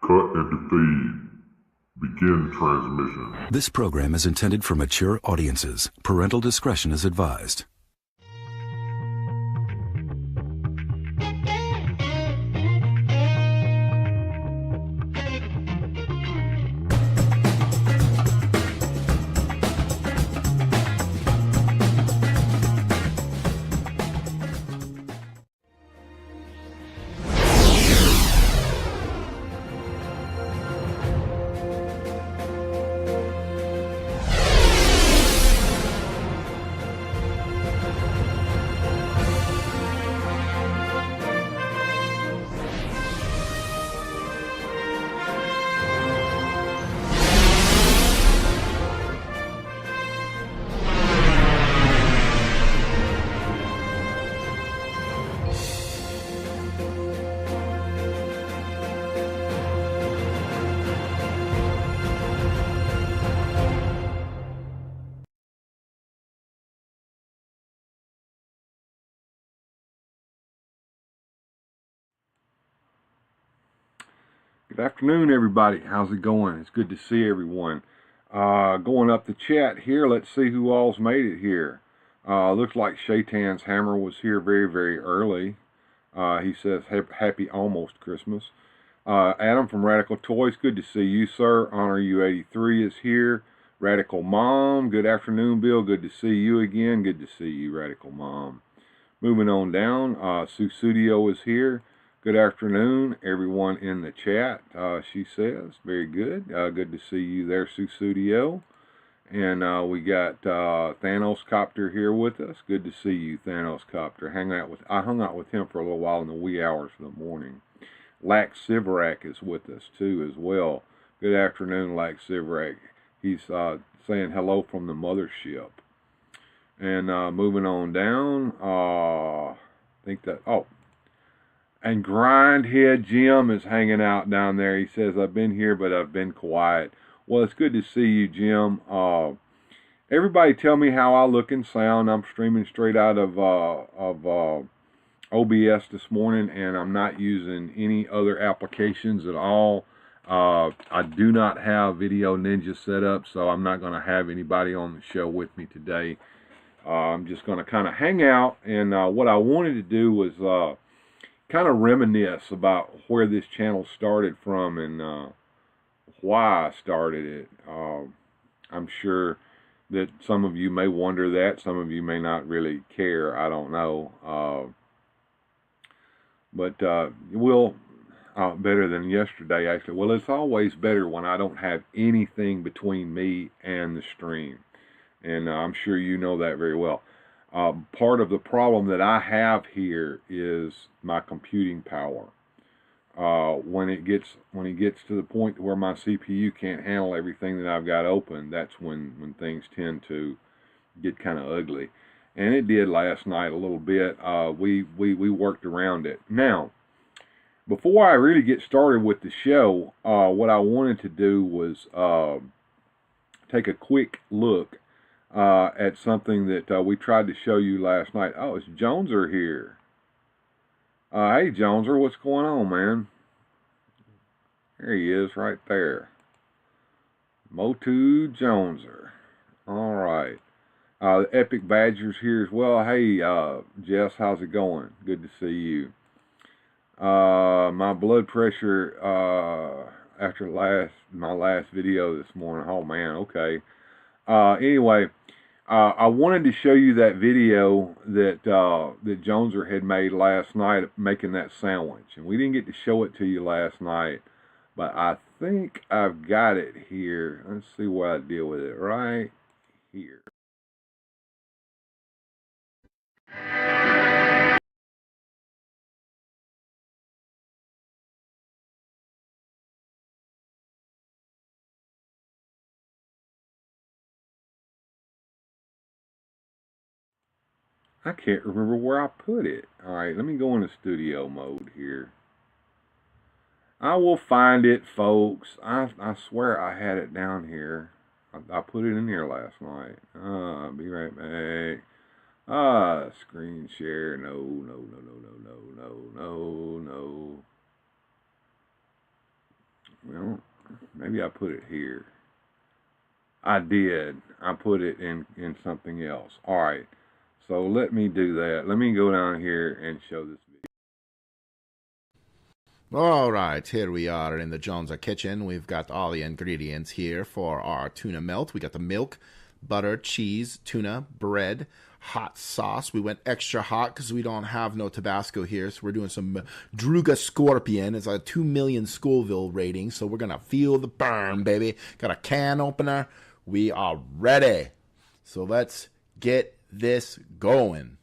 Cut into feed. Begin transmission. This program is intended for mature audiences. Parental discretion is advised. Good afternoon, everybody. How's it going? It's good to see everyone. Going up the chat here, let's see who all's made it here. Looks like Shaitan's Hammer was here very, very early. He says, happy almost Christmas. Adam from Radical Toys, good to see you, sir. Honor You 83 is here. Radical Mom, good afternoon, Bill. Good to see you again. Good to see you, Radical Mom. Moving on down, Sue Studio is here. Good afternoon, everyone in the chat, she says. Very good. Good to see you there, Sue Studio. And we got Thanos Copter here with us. Good to see you, Thanos Copter. I hung out with him for a little while in the wee hours of the morning. Lax Sivrak is with us, too, as well. Good afternoon, Lax Sivrak. He's saying hello from the mothership. And moving on down, and Grindhead Jim is hanging out down there. He says, I've been here, but I've been quiet. Well, it's good to see you, Jim. Everybody tell me how I look and sound. I'm streaming straight out of OBS this morning, and I'm not using any other applications at all. I do not have Video Ninja set up, so I'm not going to have anybody on the show with me today. I'm just going to kind of hang out, and what I wanted to do was kind of reminisce about where this channel started from and why I started it. I'm sure that some of you may wonder that. Some of you may not really care. I don't know. But better than yesterday, actually. Well, it's always better when I don't have anything between me and the stream. And I'm sure you know that very well. Part of the problem that I have here is my computing power. When it gets to the point where my CPU can't handle everything that I've got open, that's when things tend to get kind of ugly. And it did last night a little bit. We worked around it. Now, before I really get started with the show, what I wanted to do was take a quick look at something that we tried to show you last night. Oh, it's Joneser here. Hey, Joneser, what's going on, man? There he is, right there. Motu Joneser. All right. Epic Badger's here as well. Hey, Jess, how's it going? Good to see you. My blood pressure after my last video this morning. Oh man, okay. Anyway, I wanted to show you that video that that Joneser had made last night making that sandwich, and we didn't get to show it to you last night, but I think I've got it here. Let's see what I did with it right here. I can't remember where I put it. Alright, let me go into studio mode here. I will find it, folks. I swear I had it down here. I put it in here last night. I'll be right back. Screen share. No. Well, maybe I put it here. I did. I put it in something else. All right. So let me do that. Let me go down here and show this video. All right, here we are in the Joneser kitchen. We've got all the ingredients here for our tuna melt. We got the milk, butter, cheese, tuna, bread, hot sauce. We went extra hot because we don't have no Tabasco here, so we're doing some Druga Scorpion. It's a 2 million Scoville rating, so we're going to feel the burn, baby. Got a can opener. We are ready. So let's get this going.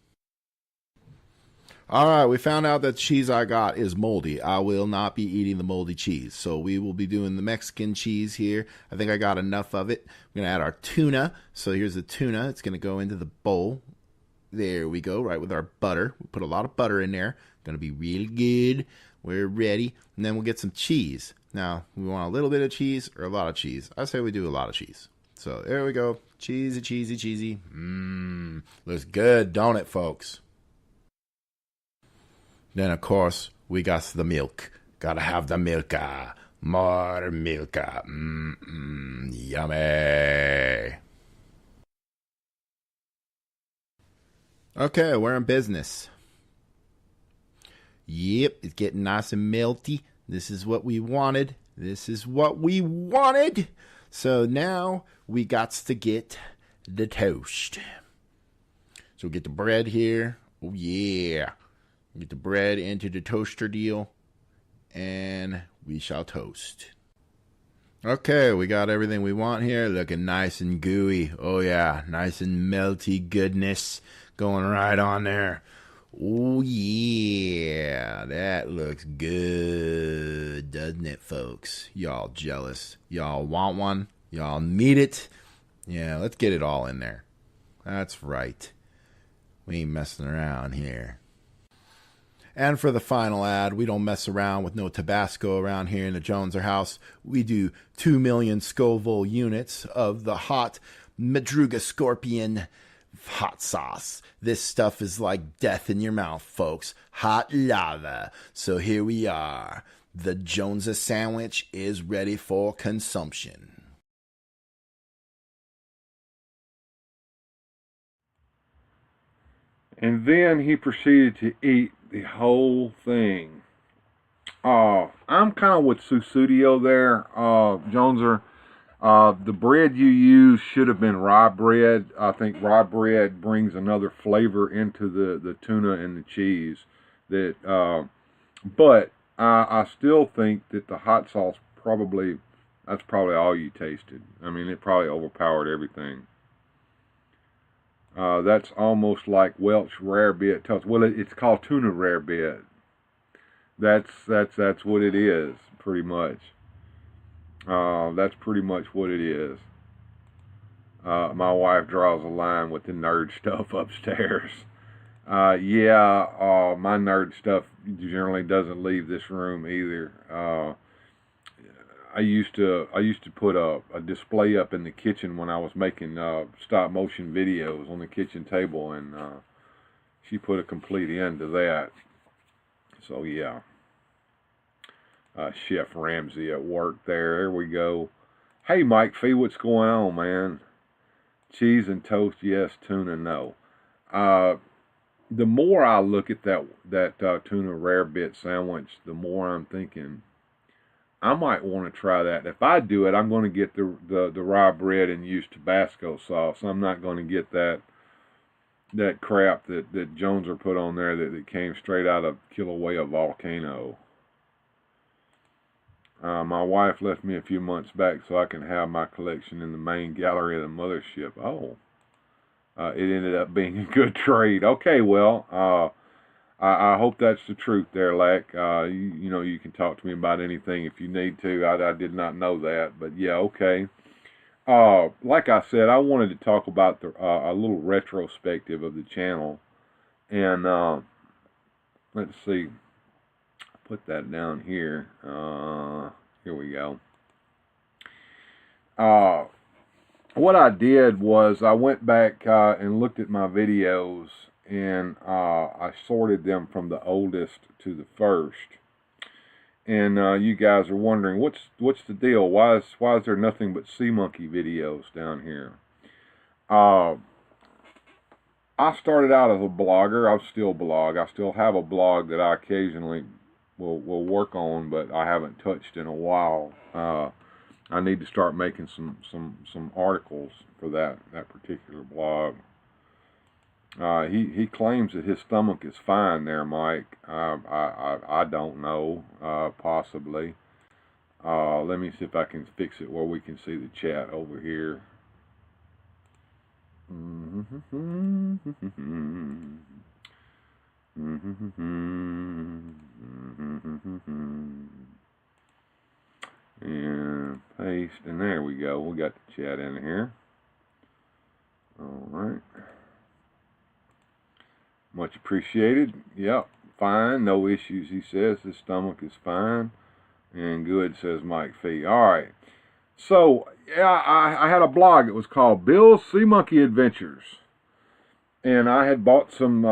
All right, we found out that cheese I got is moldy. I will not be eating the moldy cheese. So we will be doing the Mexican cheese here. I think I got enough of it. We're going to add our tuna. So here's the tuna. It's going to go into the bowl. There we go, right with our butter. We put a lot of butter in there. Going to be really good. We're ready. And then we'll get some cheese. Now, we want a little bit of cheese or a lot of cheese. I say we do a lot of cheese. So there we go. Cheesy, cheesy, cheesy. Looks good, don't it, folks? Then, of course, we got the milk. Gotta have the milka. More milka. Yummy. Okay, we're in business. Yep, it's getting nice and melty. This is what we wanted. This is what we wanted. So now we got to get the toast. So we get the bread here. Oh, yeah. Get the bread into the toaster deal, and we shall toast. Okay, we got everything we want here. Looking nice and gooey. Oh, yeah, nice and melty goodness going right on there. Oh, yeah, that looks good, doesn't it, folks? Y'all jealous? Y'all want one? Y'all need it? Yeah, let's get it all in there. That's right. We ain't messing around here. And for the final ad, we don't mess around with no Tabasco around here in the Joneser house. We do 2 million Scoville units of the hot Madruga Scorpion hot sauce. This stuff is like death in your mouth, folks. Hot lava. So here we are. The Joneser sandwich is ready for consumption. And then he proceeded to eat the whole thing. I'm kind of with Susudio there, Joneser. The bread you use should have been rye bread. I think rye bread brings another flavor into the tuna and the cheese. But I still think that the hot sauce that's probably all you tasted. I mean, it probably overpowered everything. That's almost like Welch rarebit toast. Well, it's called tuna rarebit. That's what it is, pretty much. That's pretty much what it is. My wife draws a line with the nerd stuff upstairs. My nerd stuff generally doesn't leave this room either. I used to put a display up in the kitchen when I was making stop motion videos on the kitchen table, and she put a complete end to that. So yeah, Chef Ramsay at work there. There we go. Hey Mike Fee, what's going on, man? Cheese and toast, yes. Tuna, no. The more I look at that tuna rarebit sandwich, the more I'm thinking, I might want to try that. If I do it, I'm going to get the rye bread and use Tabasco sauce. I'm not going to get that crap that Joneser put on there that came straight out of Kilauea Volcano. My wife left me a few months back so I can have my collection in the main gallery of the mothership. Oh, it ended up being a good trade. Okay, well, I hope that's the truth there, Lack. You can talk to me about anything if you need to. I did not know that, but yeah, okay. Like I said, I wanted to talk about a little retrospective of the channel, and let's see. Put that down here. Here we go. What I did was I went back and looked at my videos, and I sorted them from the oldest to the first. And you guys are wondering what's the deal? Why is there nothing but sea monkey videos down here? I started out as a blogger. I still blog. I still have a blog that I occasionally will work on, but I haven't touched in a while. I need to start making some articles for that particular blog. He claims that his stomach is fine there, Mike. I don't know. Possibly. Let me see if I can fix it where we can see the chat over here. And paste, and there we go. We got the chat in here. All right. Much appreciated. Yep, fine, no issues, he says. His stomach is fine. And good, says Mike Fee. All right. So, yeah, I had a blog. It was called Bill's Sea Monkey Adventures. And I had bought some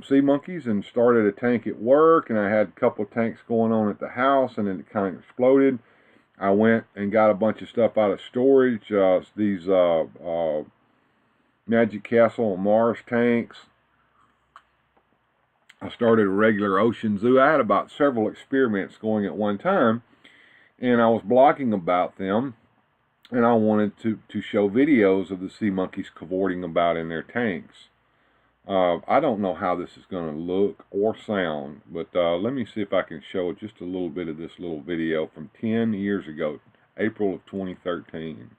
sea monkeys and started a tank at work. And I had a couple of tanks going on at the house. And then it kind of exploded. I went and got a bunch of stuff out of storage. These Magic Castle on Mars tanks. I started a regular ocean zoo. I had about several experiments going at one time, and I was blogging about them, and I wanted to show videos of the sea monkeys cavorting about in their tanks. I don't know how this is going to look or sound, but let me see if I can show just a little bit of this little video from 10 years ago, April of 2013.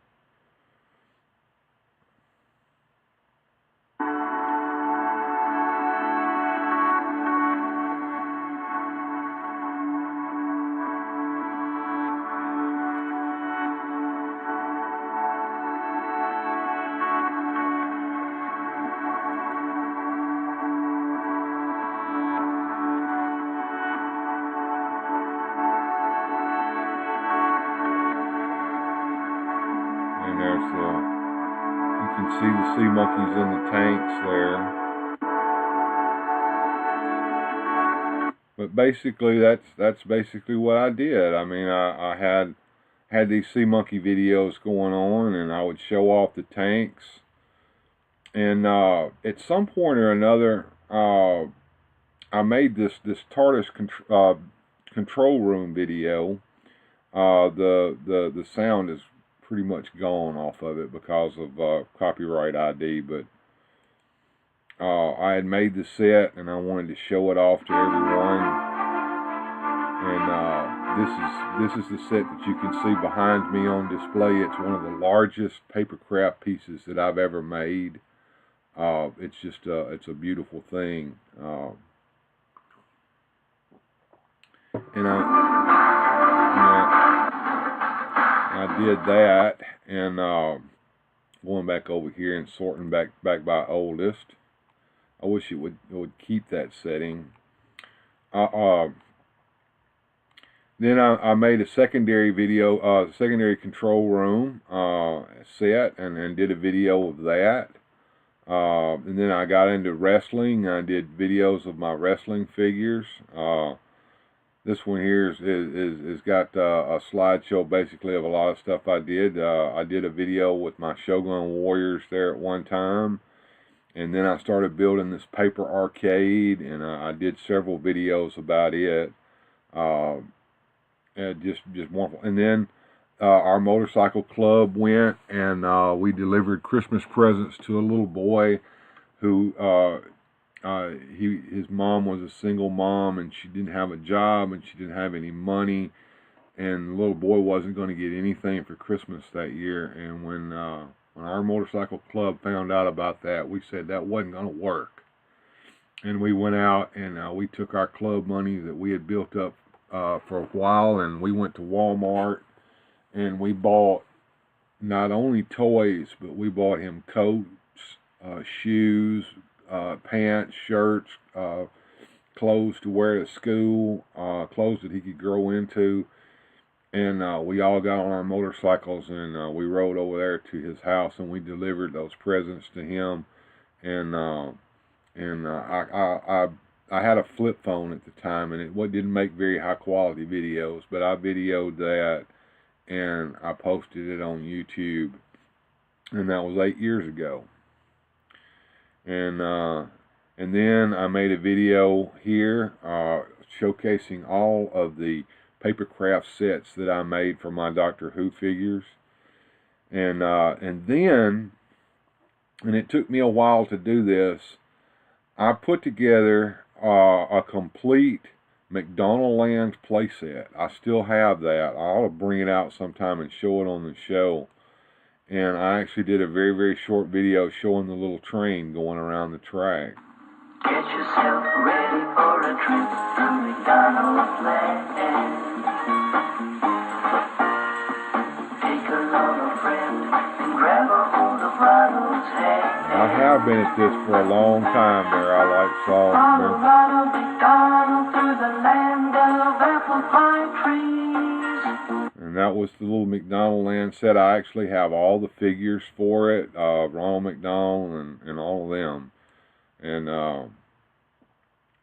You can see the sea monkeys in the tanks there. But basically, that's basically what I did. I mean, I had these sea monkey videos going on, and I would show off the tanks. And at some point or another, I made this TARDIS control room video. The sound is pretty much gone off of it because of copyright ID, but I had made the set and I wanted to show it off to everyone. And this is the set that you can see behind me on display. It's one of the largest paper craft pieces that I've ever made. It's just it's a beautiful thing. And I did that, and going back over here and sorting back by oldest. I wish it would keep that setting. Then I made a secondary video, secondary control room set, and did a video of that. And then I got into wrestling. I did videos of my wrestling figures. This one here is got a slideshow basically of a lot of stuff I did. I did a video with my Shogun Warriors there at one time. And then I started building this paper arcade, and I did several videos about it. Just wonderful. And then our motorcycle club went, and we delivered Christmas presents to a little boy who his mom was a single mom, and she didn't have a job, and she didn't have any money, and the little boy wasn't going to get anything for Christmas that year. And when our motorcycle club found out about that, we said that wasn't going to work. And we went out and we took our club money that we had built up for a while, and we went to Walmart, and we bought not only toys, but we bought him coats, shoes, pants, shirts, clothes to wear to school, clothes that he could grow into. And we all got on our motorcycles, and we rode over there to his house, and we delivered those presents to him. And I I had a flip phone at the time, and it didn't make very high quality videos, but I videoed that and I posted it on YouTube, and that was 8 years ago. And then I made a video here showcasing all of the papercraft sets that I made for my Doctor Who figures. And it took me a while to do this. I put together a complete McDonaldland playset. I still have that. I ought to bring it out sometime and show it on the show. And I actually did a very, very short video showing the little train going around the track. Get yourself ready for a trip through McDonaldland. Take along a friend and grab a hold of Ronald's hand. I have been at this for a long time there. I like salt. Follow Ronald McDonald through the land of apple pie trees. And that was the little McDonaldland set. I actually have all the figures for it, Ronald McDonald and all of them. And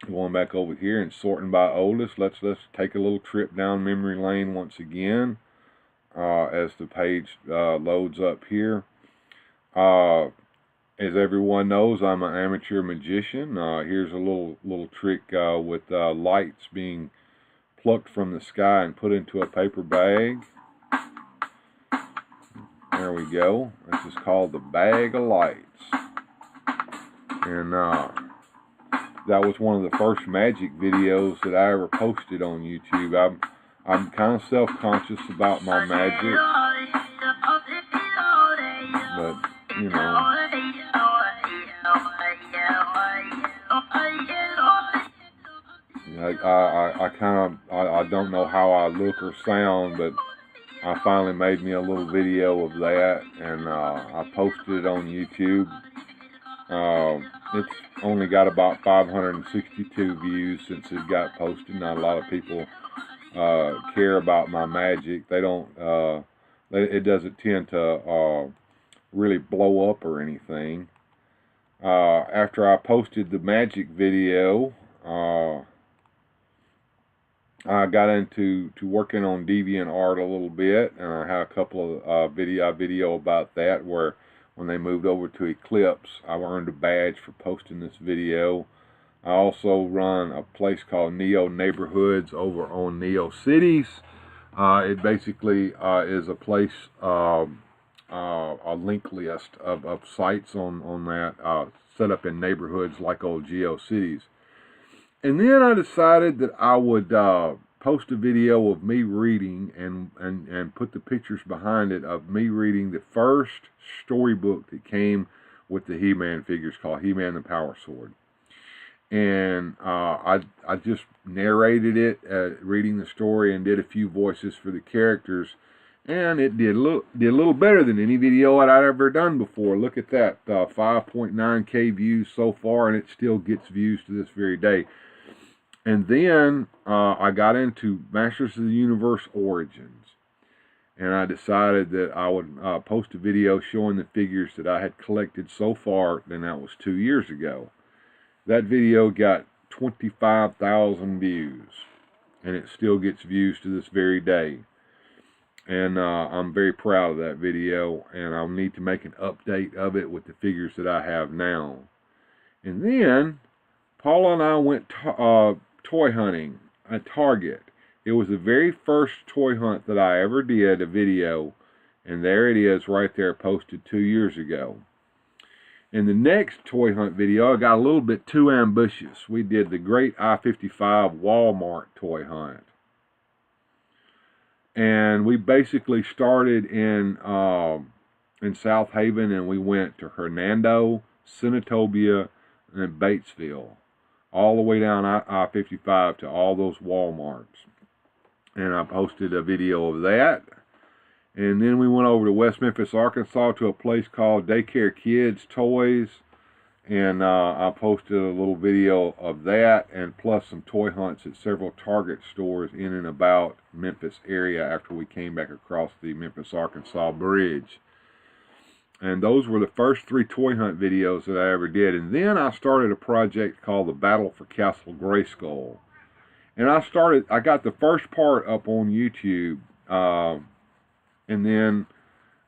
going back over here and sorting by oldest, let's take a little trip down memory lane once again as the page loads up here. As everyone knows, I'm an amateur magician. Here's a little trick with lights being plucked from the sky and put into a paper bag. There we go. This is called the Bag of Lights. And that was one of the first magic videos that I ever posted on YouTube. I'm kind of self-conscious about my magic, but you know, I don't know how I look or sound, but I finally made me a little video of that, and I posted it on YouTube. It's only got about 562 views since it got posted. Not a lot of people care about my magic. They don't. It doesn't tend to really blow up or anything. After I posted the magic video, I got into working on DeviantArt a little bit, and I had a couple of video about that where when they moved over to Eclipse, I earned a badge for posting this video. I also run a place called Neo Neighborhoods over on Neo Cities. It basically is a place, a link list of sites on that set up in neighborhoods like old GeoCities. And then I decided that I would post a video of me reading and put the pictures behind it of me reading the first storybook that came with the He-Man figures called He-Man the Power Sword. And I just narrated it, reading the story, and did a few voices for the characters. And it did a little better than any video I'd ever done before. Look at that, 5.9K views so far, and it still gets views to this very day. And then I got into Masters of the Universe Origins, and I decided that I would post a video showing the figures that I had collected so far, and that was 2 years ago. That video got 25,000 views, and it still gets views to this very day. And I'm very proud of that video, and I'll need to make an update of it with the figures that I have now. And then Paula and I went toy hunting at Target. It was the very first toy hunt that I ever did, a video, and there it is right there, posted 2 years ago. In the next toy hunt video, I got a little bit too ambitious. We did the Great I-55 Walmart toy hunt. And we basically started in South Haven, and we went to Hernando, Senatobia, and Batesville, all the way down I-55 to all those Walmarts. And I posted a video of that. And then we went over to West Memphis, Arkansas, to a place called Daycare Kids Toys. And I posted a little video of that, and plus some toy hunts at several Target stores in and about Memphis area after we came back across the Memphis, Arkansas bridge. And those were the first 3 toy hunt videos that I ever did. And then I started a project called the Battle for Castle Grayskull. And I got the first part up on YouTube, and then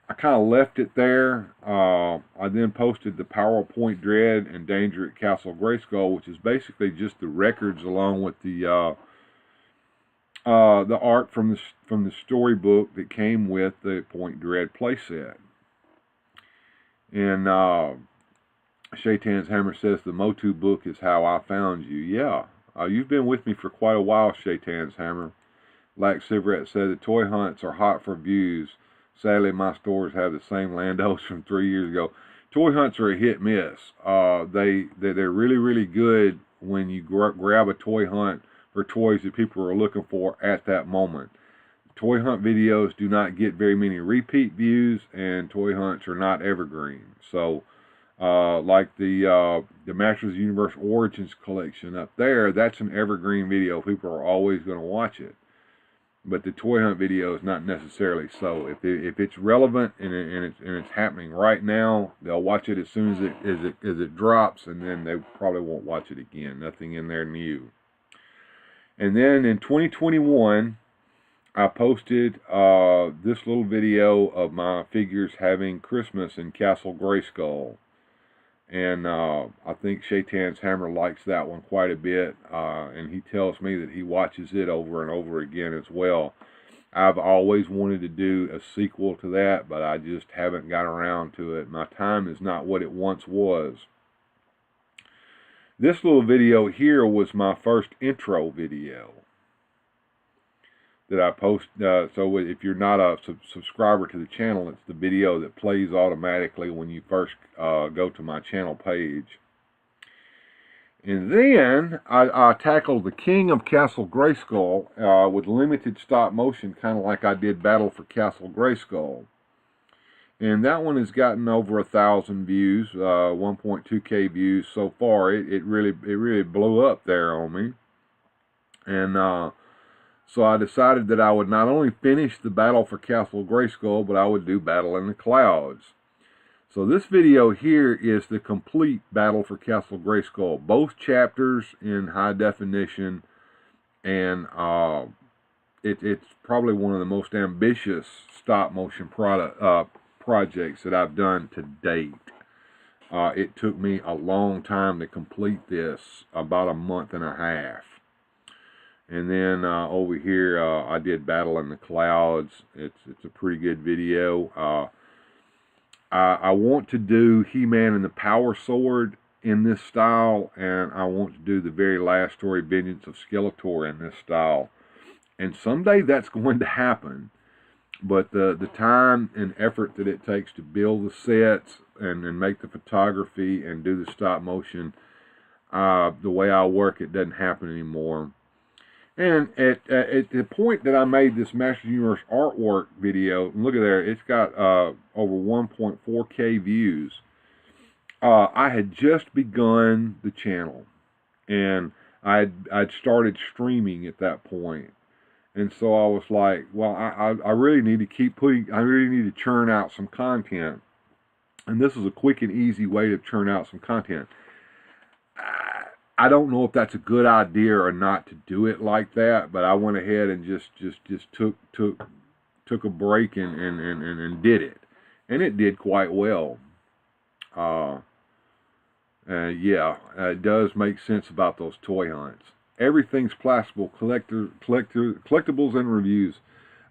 I kind of left it there. I then posted the PowerPoint Dread and Danger at Castle Grayskull, which is basically just the records along with the art from the storybook that came with the Point Dread playset. And Shaitan's Hammer says the Motu book is how I found you. Yeah, you've been with me for quite a while, Shaitan's Hammer. Like Cigarette said, the toy hunts are hot for views. Sadly, my stores have the same Landos from 3 years ago. Toy hunts are a hit miss. They're really, really good when you grab a toy hunt for toys that people are looking for at that moment. Toy hunt videos do not get very many repeat views, and toy hunts are not evergreen. So, like the Masters of the Universe Origins collection up there, that's an evergreen video. People are always going to watch it. But the toy hunt video is not necessarily so. If it's relevant and it's happening right now, they'll watch it as soon as it drops, and then they probably won't watch it again. Nothing in there new. And then in 2021, I posted this little video of my figures having Christmas in Castle Grayskull. And I think Shaitan's Hammer likes that one quite a bit. And he tells me that he watches it over and over again as well. I've always wanted to do a sequel to that, but I just haven't got around to it. My time is not what it once was. This little video here was my first intro video that I post. So if you're not a subscriber to the channel, it's the video that plays automatically when you first go to my channel page. And then I tackled the King of Castle Grayskull with limited stop motion, kind of like I did Battle for Castle Grayskull. And that one has gotten over 1,000 views, 1.2K views so far. It really blew up there on me. And so I decided that I would not only finish the Battle for Castle Grayskull, but I would do Battle in the Clouds. So this video here is the complete Battle for Castle Grayskull. Both chapters in high definition, and it's probably one of the most ambitious stop motion projects that I've done to date. It took me a long time to complete this, about a month and a half. And then over here, I did Battle in the Clouds. It's a pretty good video. I want to do He-Man and the Power Sword in this style, and I want to do the very last story, Vengeance of Skeletor, in this style. And someday that's going to happen. But the time and effort that it takes to build the sets and make the photography and do the stop motion, the way I work, it doesn't happen anymore. And at the point that I made this Master Universe artwork video, look at there, it's got over 1.4K views. I had just begun the channel, and I'd started streaming at that point. And so I was like, well, I really need to I really need to churn out some content. And this is a quick and easy way to churn out some content. I don't know if that's a good idea or not to do it like that, but I went ahead and just took a break and did it. And it did quite well. Yeah, it does make sense about those toy hunts. Everything's plastable, collectibles and reviews.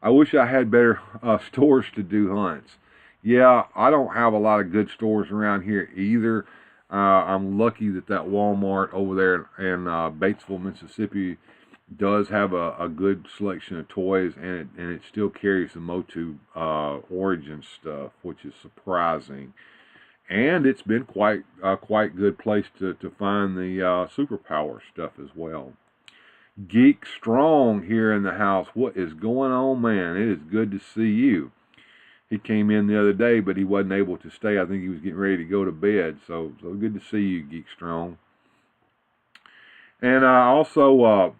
I wish I had better stores to do hunts. Yeah, I don't have a lot of good stores around here either. I'm lucky that Walmart over there in Batesville, Mississippi does have a good selection of toys, and it still carries the Motu Origin stuff, which is surprising. And it's been quite good place to find the superpower stuff as well. Geek Strong here in the house. What is going on, man? It is good to see you. He came in the other day, but he wasn't able to stay. I think he was getting ready to go to bed. So good to see you, Geek Strong. And also,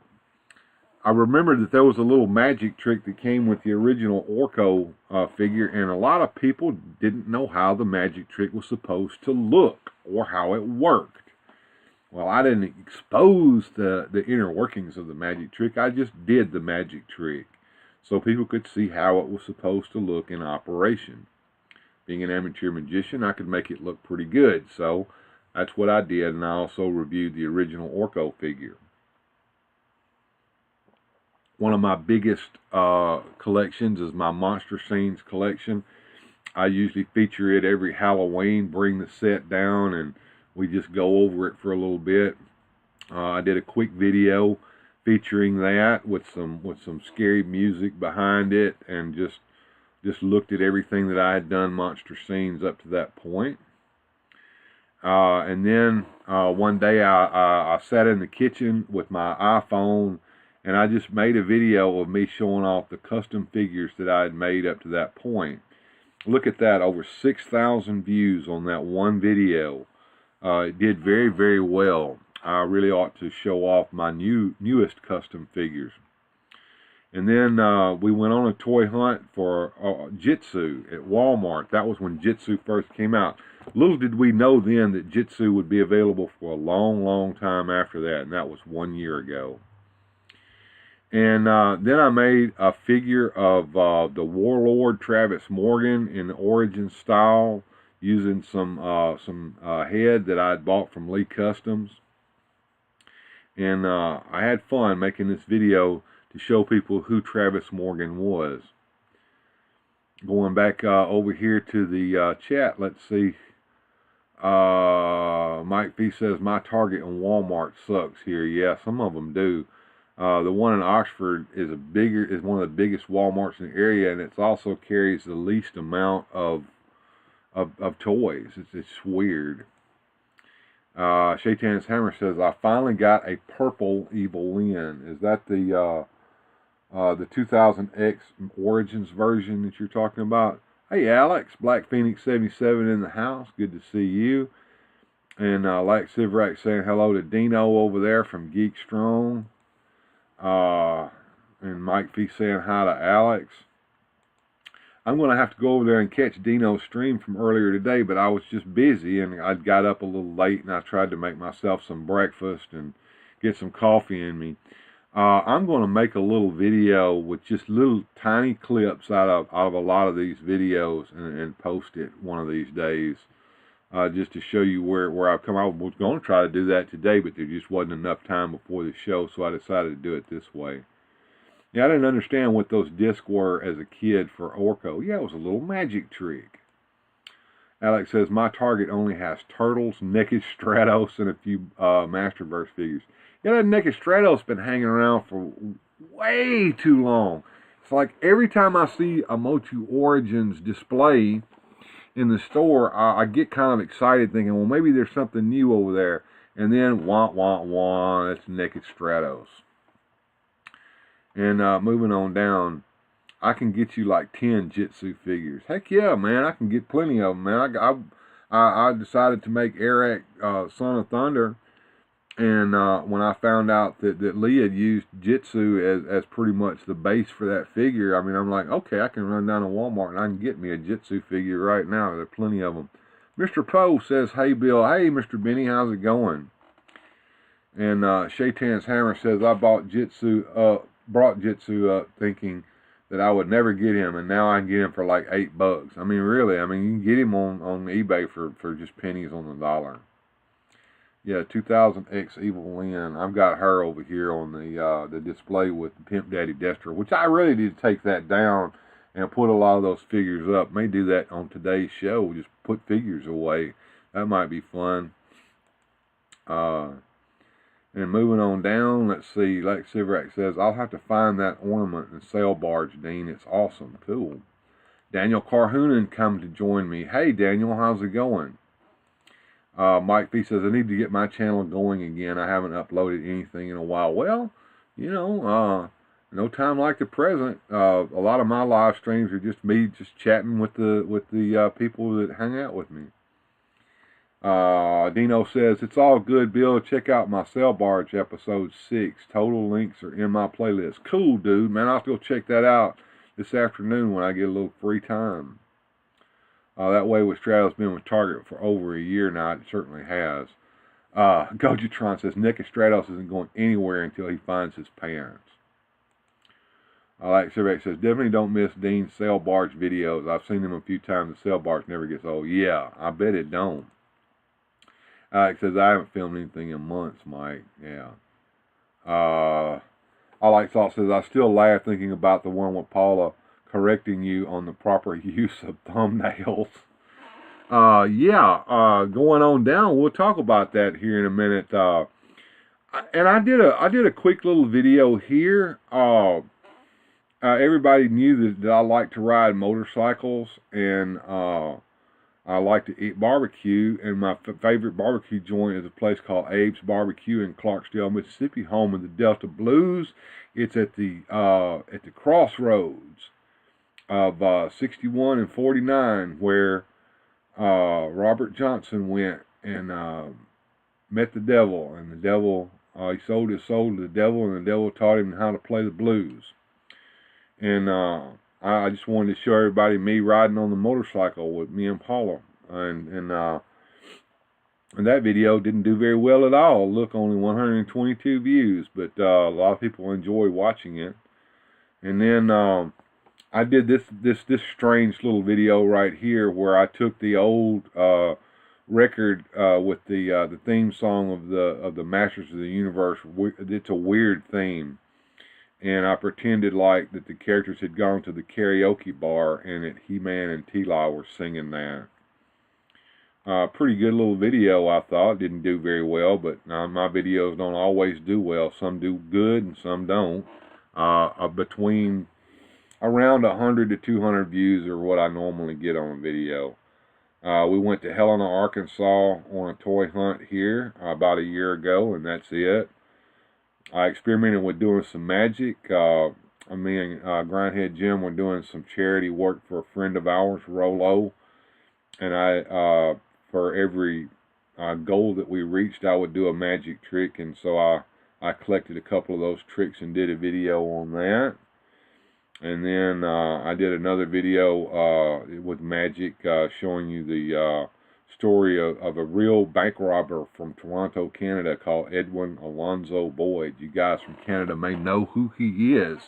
I remembered that there was a little magic trick that came with the original Orko figure, and a lot of people didn't know how the magic trick was supposed to look or how it worked. Well, I didn't expose the inner workings of the magic trick. I just did the magic trick so people could see how it was supposed to look in operation. Being an amateur magician, I could make it look pretty good, so that's what I did, and I also reviewed the original Orko figure. One of my biggest collections is my Monster Scenes collection. I usually feature it every Halloween, bring the set down, and we just go over it for a little bit. I did a quick video featuring that with some scary music behind it, and just looked at everything that I had done Monster Scenes up to that point. And then one day I sat in the kitchen with my iPhone, and I just made a video of me showing off the custom figures that I had made up to that point. Look at that, over 6,000 views on that one video. It did very, very well. I really ought to show off my newest custom figures. And then we went on a toy hunt for Jitsu at Walmart. That was when Jitsu first came out. Little did we know then that Jitsu would be available for a long, long time after that, and that was 1 year ago. And then I made a figure of the Warlord Travis Morgan in the Origin style, using some head that I had bought from Lee Customs. And I had fun making this video to show people who Travis Morgan was. Going back over here to the chat, let's see. Mike B says, my Target on Walmart sucks here. Yeah, some of them do. The one in Oxford is one of the biggest Walmarts in the area, and it also carries the least amount of toys. It's weird. Shaitan's Hammer says, I finally got a purple Evil Lyn. Is that the 2000X Origins version that you're talking about? Hey Alex, Black Phoenix 77 in the house. Good to see you. And Lax Sivrak saying hello to Dino over there from Geek Strong. And Mike V saying hi to Alex. I'm going to have to go over there and catch Dino's stream from earlier today, but I was just busy, and I got up a little late, and I tried to make myself some breakfast and get some coffee in me. I'm going to make a little video with just little tiny clips out of a lot of these videos and post it one of these days, just to show you where I've come. I was going to try to do that today, but there just wasn't enough time before the show, so I decided to do it this way. Yeah, I didn't understand what those discs were as a kid for Orko. Yeah, it was a little magic trick. Alex says, my Target only has Turtles, Naked Stratos, and a few Masterverse figures. Yeah, that Naked Stratos been hanging around for way too long. It's like every time I see a Motu Origins display in the store, I get kind of excited thinking, well, maybe there's something new over there. And then, wah, wah, wah, it's Naked Stratos. And moving on down, I can get you like 10 Jitsu figures. Heck yeah, man, I can get plenty of them, man. I decided to make Eric Son of Thunder, and when I found out that Lee had used Jitsu as pretty much the base for that figure, I mean, I'm like, okay, I can run down to Walmart and I can get me a Jitsu figure right now. There are plenty of them. Mr. Poe says, hey, Bill. Hey, Mr. Benny, how's it going? And Shaitan's Hammer says, I brought Jitsu up thinking that I would never get him, and now I can get him for like $8. I mean, really, I mean, you can get him on eBay for just pennies on the dollar. Yeah, 2000X Evil Lyn. I've got her over here on the display with the Pimp Daddy Destro, which I really need to take that down and put a lot of those figures up. May do that on today's show, just put figures away. That might be fun. And moving on down, let's see, like Sivrak says, I'll have to find that ornament and sail barge, Dean. It's awesome. Cool. Daniel Carhoonan come to join me. Hey, Daniel, how's it going? Mike B says, I need to get my channel going again. I haven't uploaded anything in a while. Well, you know, no time like the present. A lot of my live streams are just me just chatting with the people that hang out with me. Dino says, it's all good, Bill. Check out my Sail Barge episode 6. Total links are in my playlist. Cool, dude, man. I'll go check that out this afternoon when I get a little free time. That way with Stratos been with Target for over a year now. It certainly has. Gojitron says, Nick Stratos isn't going anywhere until he finds his parents. Like Survey says, definitely don't miss Dean's Sail Barge videos. I've seen them a few times. The Sail Barge never gets old. Yeah, I bet it don't. Alex says, I haven't filmed anything in months, Mike. Yeah. I like Salt says, I still laugh thinking about the one with Paula correcting you on the proper use of thumbnails. Going on down, we'll talk about that here in a minute. And I did a quick little video here. Everybody knew that I like to ride motorcycles, and I like to eat barbecue, and my favorite barbecue joint is a place called Abe's Barbecue in Clarksdale, Mississippi, home of the Delta Blues. It's at the crossroads of 61 and 49, where Robert Johnson went and met the devil, and the devil, he sold his soul to the devil, and the devil taught him how to play the blues. And I just wanted to show everybody me riding on the motorcycle with me and Paula, and that video didn't do very well at all. Look, only 122 views, but a lot of people enjoy watching it. And then I did this strange little video right here where I took the old record with the theme song of the Masters of the Universe. It's a weird theme. And I pretended like that the characters had gone to the karaoke bar and that He-Man and T-Law were singing that. Pretty good little video, I thought. Didn't do very well, but my videos don't always do well. Some do good and some don't. Between around 100 to 200 views are what I normally get on a video. We went to Helena, Arkansas on a toy hunt here about a year ago, and that's it. I experimented with doing some magic. Me and Grindhead Jim were doing some charity work for a friend of ours, Rolo. And for every goal that we reached, I would do a magic trick. And so I collected a couple of those tricks and did a video on that. And then I did another video with magic showing you the story of a real bank robber from Toronto, Canada, called Edwin Alonzo Boyd. You guys from Canada may know who he is.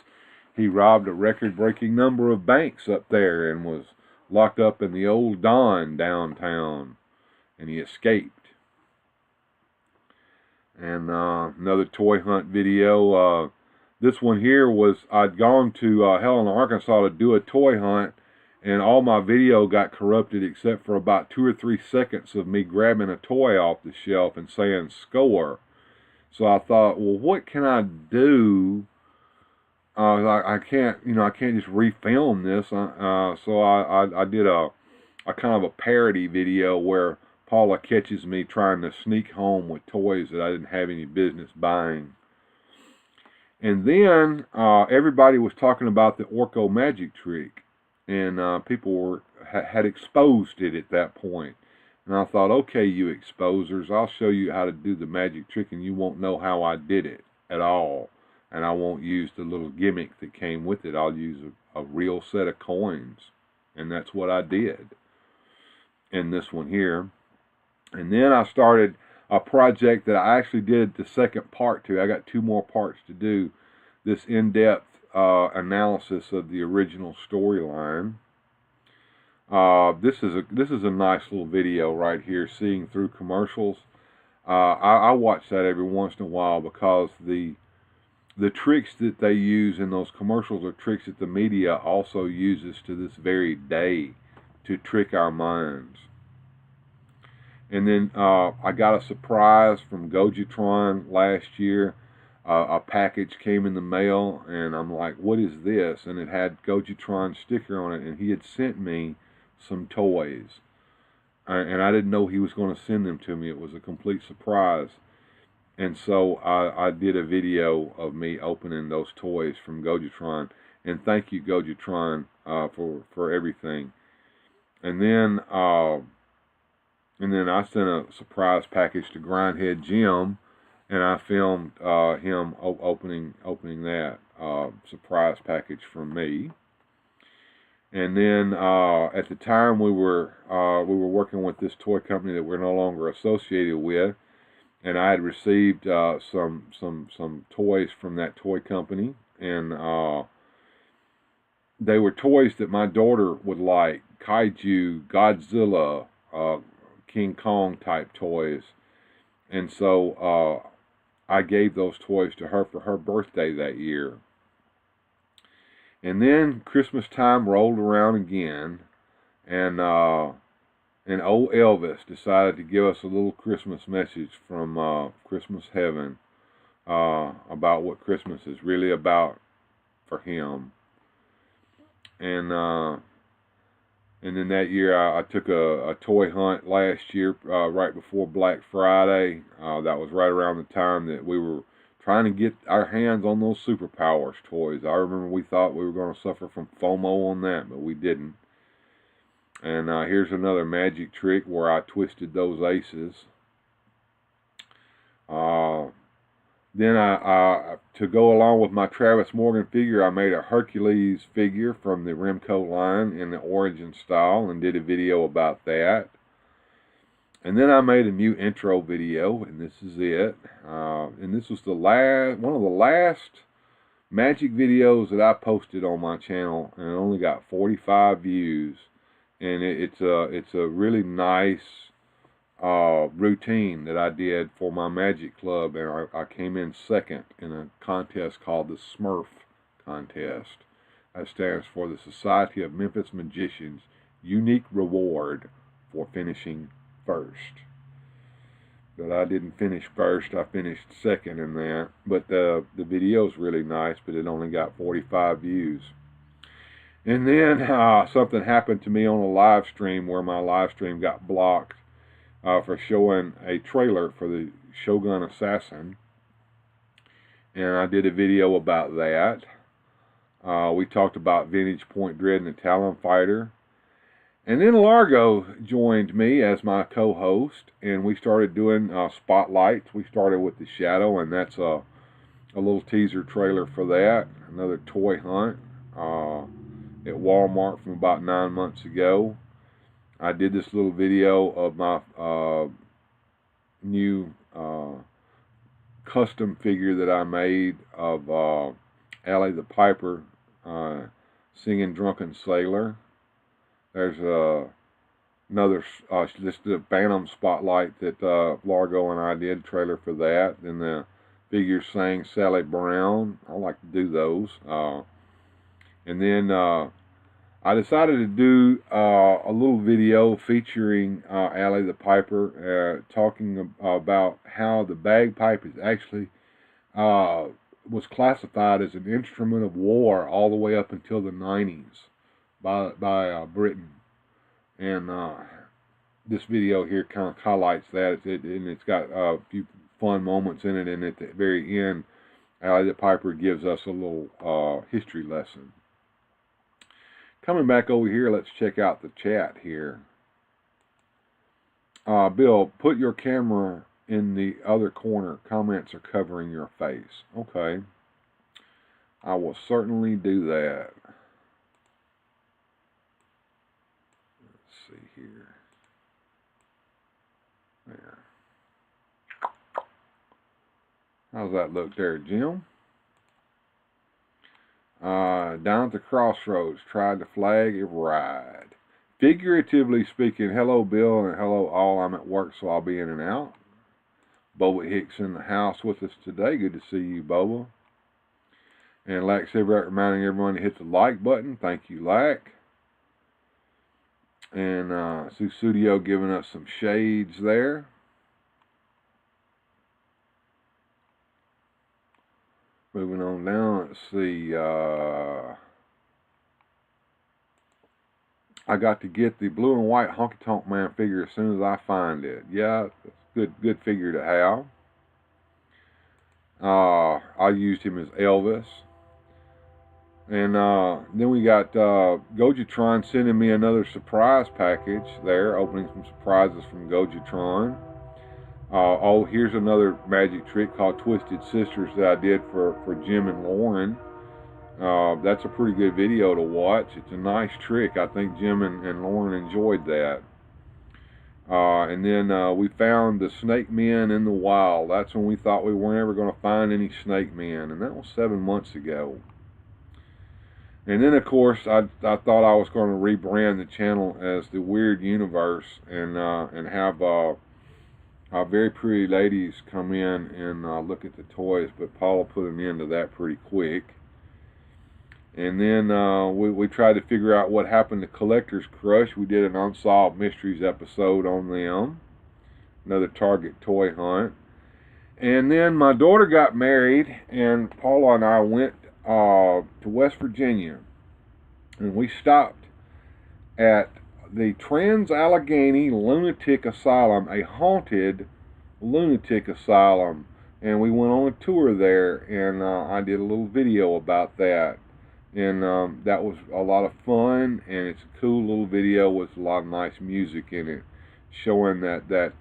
He robbed a record-breaking number of banks up there and was locked up in the old Don downtown, and he escaped. And another toy hunt video. This one here was, I'd gone to Helena, Arkansas to do a toy hunt, and all my video got corrupted except for about 2 or 3 seconds of me grabbing a toy off the shelf and saying score. So I thought, well, what can I do? I can't just refilm this. So I did a kind of a parody video where Paula catches me trying to sneak home with toys that I didn't have any business buying. And then everybody was talking about the Orko magic trick. And people had exposed it at that point. And I thought, okay, you exposers, I'll show you how to do the magic trick, and you won't know how I did it at all. And I won't use the little gimmick that came with it. I'll use a real set of coins. And that's what I did in this one here. And then I started a project that I actually did the second part to. I got 2 more parts to do. This in-depth analysis of the original storyline. This is a nice little video right here, seeing through commercials. I watch that every once in a while because the tricks that they use in those commercials are tricks that the media also uses to this very day to trick our minds. And then I got a surprise from Gojitron last year. A package came in the mail, and I'm like, what is this? And it had Gojitron sticker on it, and he had sent me some toys. And I didn't know he was going to send them to me. It was a complete surprise. And so I did a video of me opening those toys from Gojitron. And thank you, Gojitron, for everything. And then And then I sent a surprise package to Grindhead Jim, and I filmed him opening that surprise package from me. And then at the time we were working with this toy company that we're no longer associated with, and I had received some toys from that toy company, and they were toys that my daughter would like, kaiju, Godzilla, King Kong type toys. And so I gave those toys to her for her birthday that year. And then Christmas time rolled around again, and old Elvis decided to give us a little Christmas message from Christmas heaven about what Christmas is really about for him. And then that year I took a toy hunt last year, right before Black Friday. That was right around the time that we were trying to get our hands on those Superpowers toys. I remember we thought we were going to suffer from FOMO on that, but we didn't. And here's another magic trick where I twisted those aces. Then to go along with my Travis Morgan figure, I made a Hercules figure from the Remco line in the Origin style and did a video about that. And then I made a new intro video, and this is it. And this was one of the last magic videos that I posted on my channel, and it only got 45 views. And it's a really nice routine that I did for my magic club, and I came in second in a contest called the Smurf contest. That stands for the Society of Memphis Magicians Unique Reward for finishing first. But I didn't finish first, I finished second in that. But the video's really nice, but it only got 45 views. And then something happened to me on a live stream where my live stream got blocked for showing a trailer for the Shogun Assassin, and I did a video about that. We talked about Vintage Point Dread and the Talon Fighter, and then Largo joined me as my co-host, and we started doing spotlights. We started with the Shadow, and that's a little teaser trailer for that. Another toy hunt at Walmart from about 9 months ago. I did this little video of my new custom figure that I made of Allie the Piper singing Drunken Sailor. There's another, just a Phantom Spotlight that Largo and I did, trailer for that. Then the figure sang Sally Brown. I like to do those. And then I decided to do a little video featuring Allie the Piper, talking about how the bagpipe is actually was classified as an instrument of war all the way up until the 90s by Britain. And this video here kind of highlights that, and it's got a few fun moments in it, and at the very end, Allie the Piper gives us a little history lesson. Coming back over here, let's check out the chat here. Bill, put your camera in the other corner. Comments are covering your face. Okay. I will certainly do that. Let's see here. There. How's that look there, Jim? Down at the crossroads, tried to flag a ride. Figuratively speaking, hello Bill and hello all. I'm at work, so I'll be in and out. Boba Hicks in the house with us today. Good to see you, Boba. And Lack Silverback reminding everyone to hit the like button. Thank you, Lack. And Susudio giving us some shades there. Moving on down, let's see. I got to get the blue and white Honky Tonk Man figure as soon as I find it. Yeah, it's good figure to have. I used him as Elvis. And then we got Gojatron sending me another surprise package there, opening some surprises from Gojatron. Oh, here's another magic trick called Twisted Sisters that I did for Jim and Lauren. That's a pretty good video to watch. It's a nice trick. I think Jim and Lauren enjoyed that. And then we found the snake men in the wild. That's when we thought we weren't ever going to find any snake men, and that was 7 months ago. And then, of course, I thought I was going to rebrand the channel as the Weird Universe and have very pretty ladies come in and look at the toys, but Paula put an end to that pretty quick. And then we tried to figure out what happened to Collector's Crush. We did an Unsolved Mysteries episode on them. Another Target toy hunt. And then my daughter got married, and Paula and I went to West Virginia. And we stopped at the Trans-Allegheny Lunatic Asylum, a haunted lunatic asylum. And we went on a tour there, and I did a little video about that. And that was a lot of fun, and it's a cool little video with a lot of nice music in it, showing that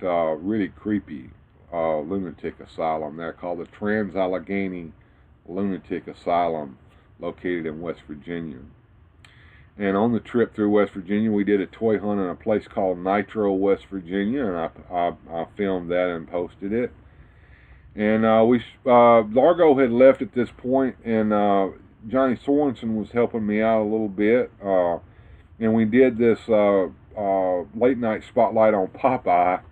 really creepy lunatic asylum there called the Trans-Allegheny Lunatic Asylum, located in West Virginia. And on the trip through West Virginia, we did a toy hunt in a place called Nitro, West Virginia, and I filmed that and posted it. And Largo had left at this point, and Johnny Sorensen was helping me out a little bit, and we did this late night spotlight on Popeye.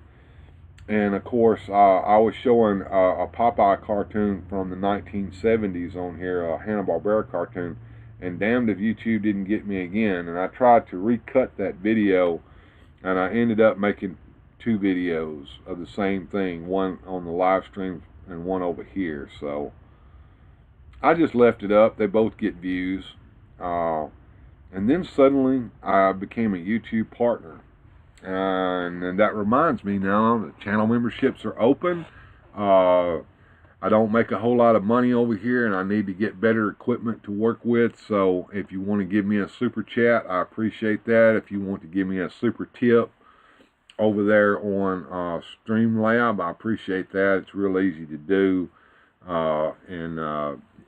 And of course, I was showing a Popeye cartoon from the 1970s on here, a Hanna-Barbera cartoon, and damned if YouTube didn't get me again. And I tried to recut that video, and I ended up making 2 videos of the same thing, one on the live stream and one over here. So I just left it up. They both get views. And then suddenly I became a YouTube partner. And that reminds me now, the channel memberships are open. I don't make a whole lot of money over here, and I need to get better equipment to work with. So if you want to give me a super chat, I appreciate that. If you want to give me a super tip over there on Streamlabs, I appreciate that. It's real easy to do.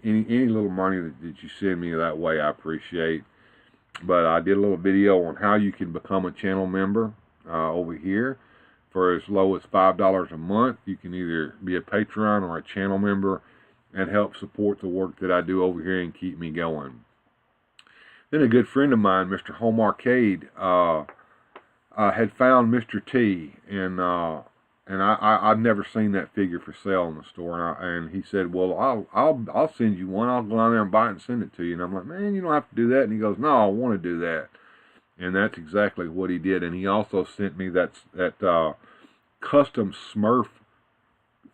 Any little money that you send me that way, I appreciate. But I did a little video on how you can become a channel member over here. For as low as $5 a month, you can either be a Patreon or a channel member and help support the work that I do over here and keep me going. Then a good friend of mine, Mr. Home Arcade, had found Mr. T, and I've never seen that figure for sale in the store, and he said, well, I'll send you one. I'll go down there and buy it and send it to you. And I'm like, man, you don't have to do that. And he goes, no, I want to do that. And that's exactly what he did. And he also sent me that custom Smurf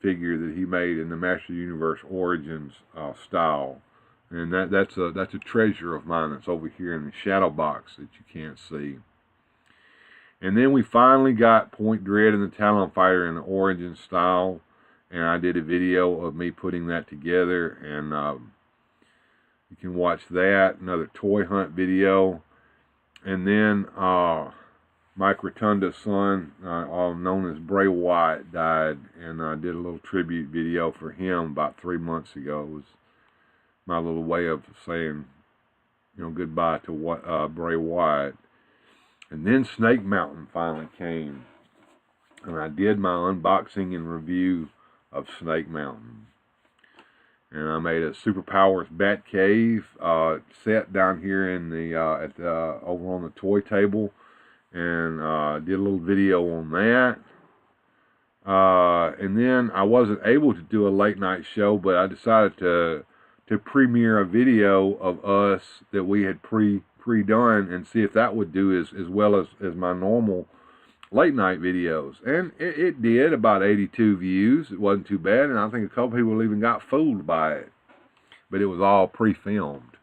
figure that he made in the Master Universe Origins style. And that's a treasure of mine that's over here in the shadow box that you can't see. And then we finally got Point Dread and the Talon Fighter in the Origin style, and I did a video of me putting that together, and you can watch that. Another toy hunt video. And then Mike Rotunda's son, known as Bray Wyatt, died, and I did a little tribute video for him about 3 months ago. It was my little way of saying, goodbye to Bray Wyatt. And then Snake Mountain finally came, and I did my unboxing and review of Snake Mountain. And I made a Superpowers Bat Cave set down here in the over on the toy table, and did a little video on that. And then I wasn't able to do a late night show, but I decided to premiere a video of us that we had pre-done and see if that would do as well as my normal late night videos. And it did about 82 views. It wasn't too bad, and I think a couple people even got fooled by it, but it was all pre-filmed.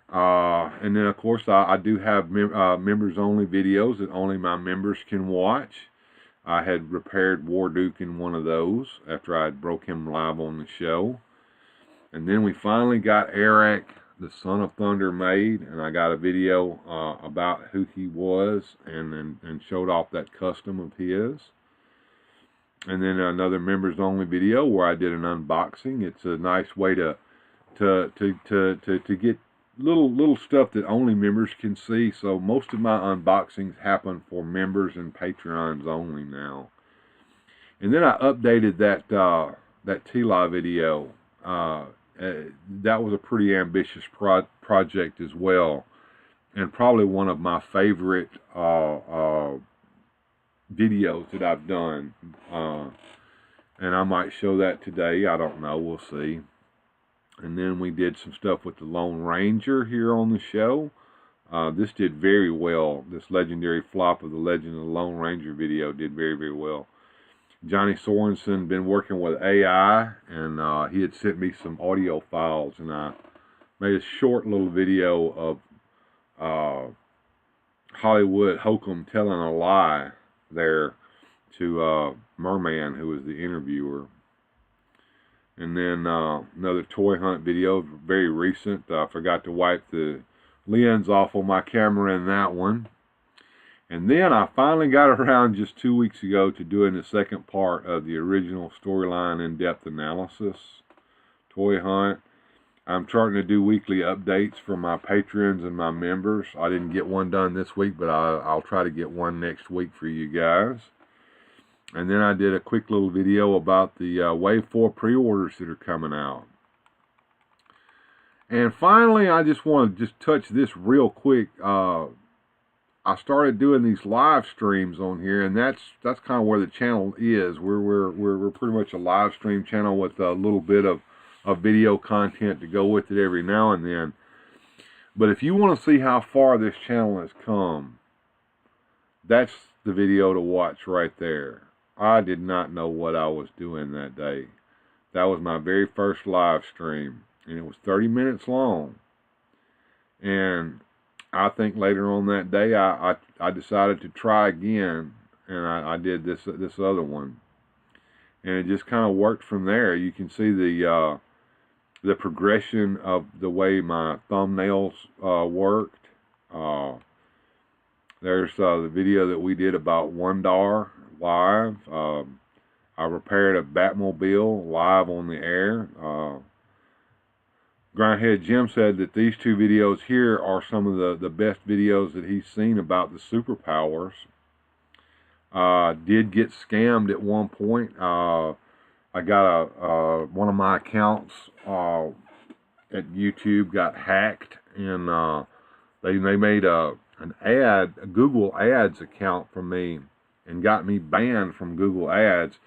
And then of course I do have members only videos that only my members can watch. I had repaired Warduke in one of those after I had broke him live on the show. And then we finally got Eric the Son of Thunder made, and I got a video about who he was, and showed off that custom of his. And then another members only video where I did an unboxing. It's a nice way to get little stuff that only members can see. So most of my unboxings happen for members and Patreons only now. And then I updated that T-Law video. That was a pretty ambitious project as well, and probably one of my favorite videos that I've done. And I might show that today. I don't know. We'll see. And then we did some stuff with the Lone Ranger here on the show. This did very well. This legendary flop of the Legend of the Lone Ranger video did very, very well. Johnny Sorensen been working with AI, and he had sent me some audio files, and I made a short little video of Hollywood Hokum telling a lie there to Merman, who was the interviewer. And then another toy hunt video, very recent. I forgot to wipe the lens off on my camera in that one. And then I finally got around just 2 weeks ago to doing the second part of the original storyline in-depth analysis toy hunt. I'm starting to do weekly updates for my patrons and my members. I didn't get one done this week, but I'll try to get one next week for you guys. And then I did a quick little video about the Wave 4 pre-orders that are coming out. And finally, I just want to touch this real quick. I started doing these live streams on here, and that's kind of where the channel is. We're pretty much a live stream channel with a little bit of video content to go with it every now and then. But if you want to see how far this channel has come, that's the video to watch right there. I did not know what I was doing that day. That was my very first live stream, and it was 30 minutes long. And I think later on that day, I decided to try again, and I did this other one, and it just kind of worked from there. You can see the progression of the way my thumbnails worked. There's the video that we did about Wondar live. I repaired a Batmobile live on the air. Grindhead Jim said that these two videos here are some of the best videos that he's seen about the superpowers. Did get scammed at one point. I got one of my accounts at YouTube got hacked, and they made a Google Ads account from me and got me banned from Google Ads.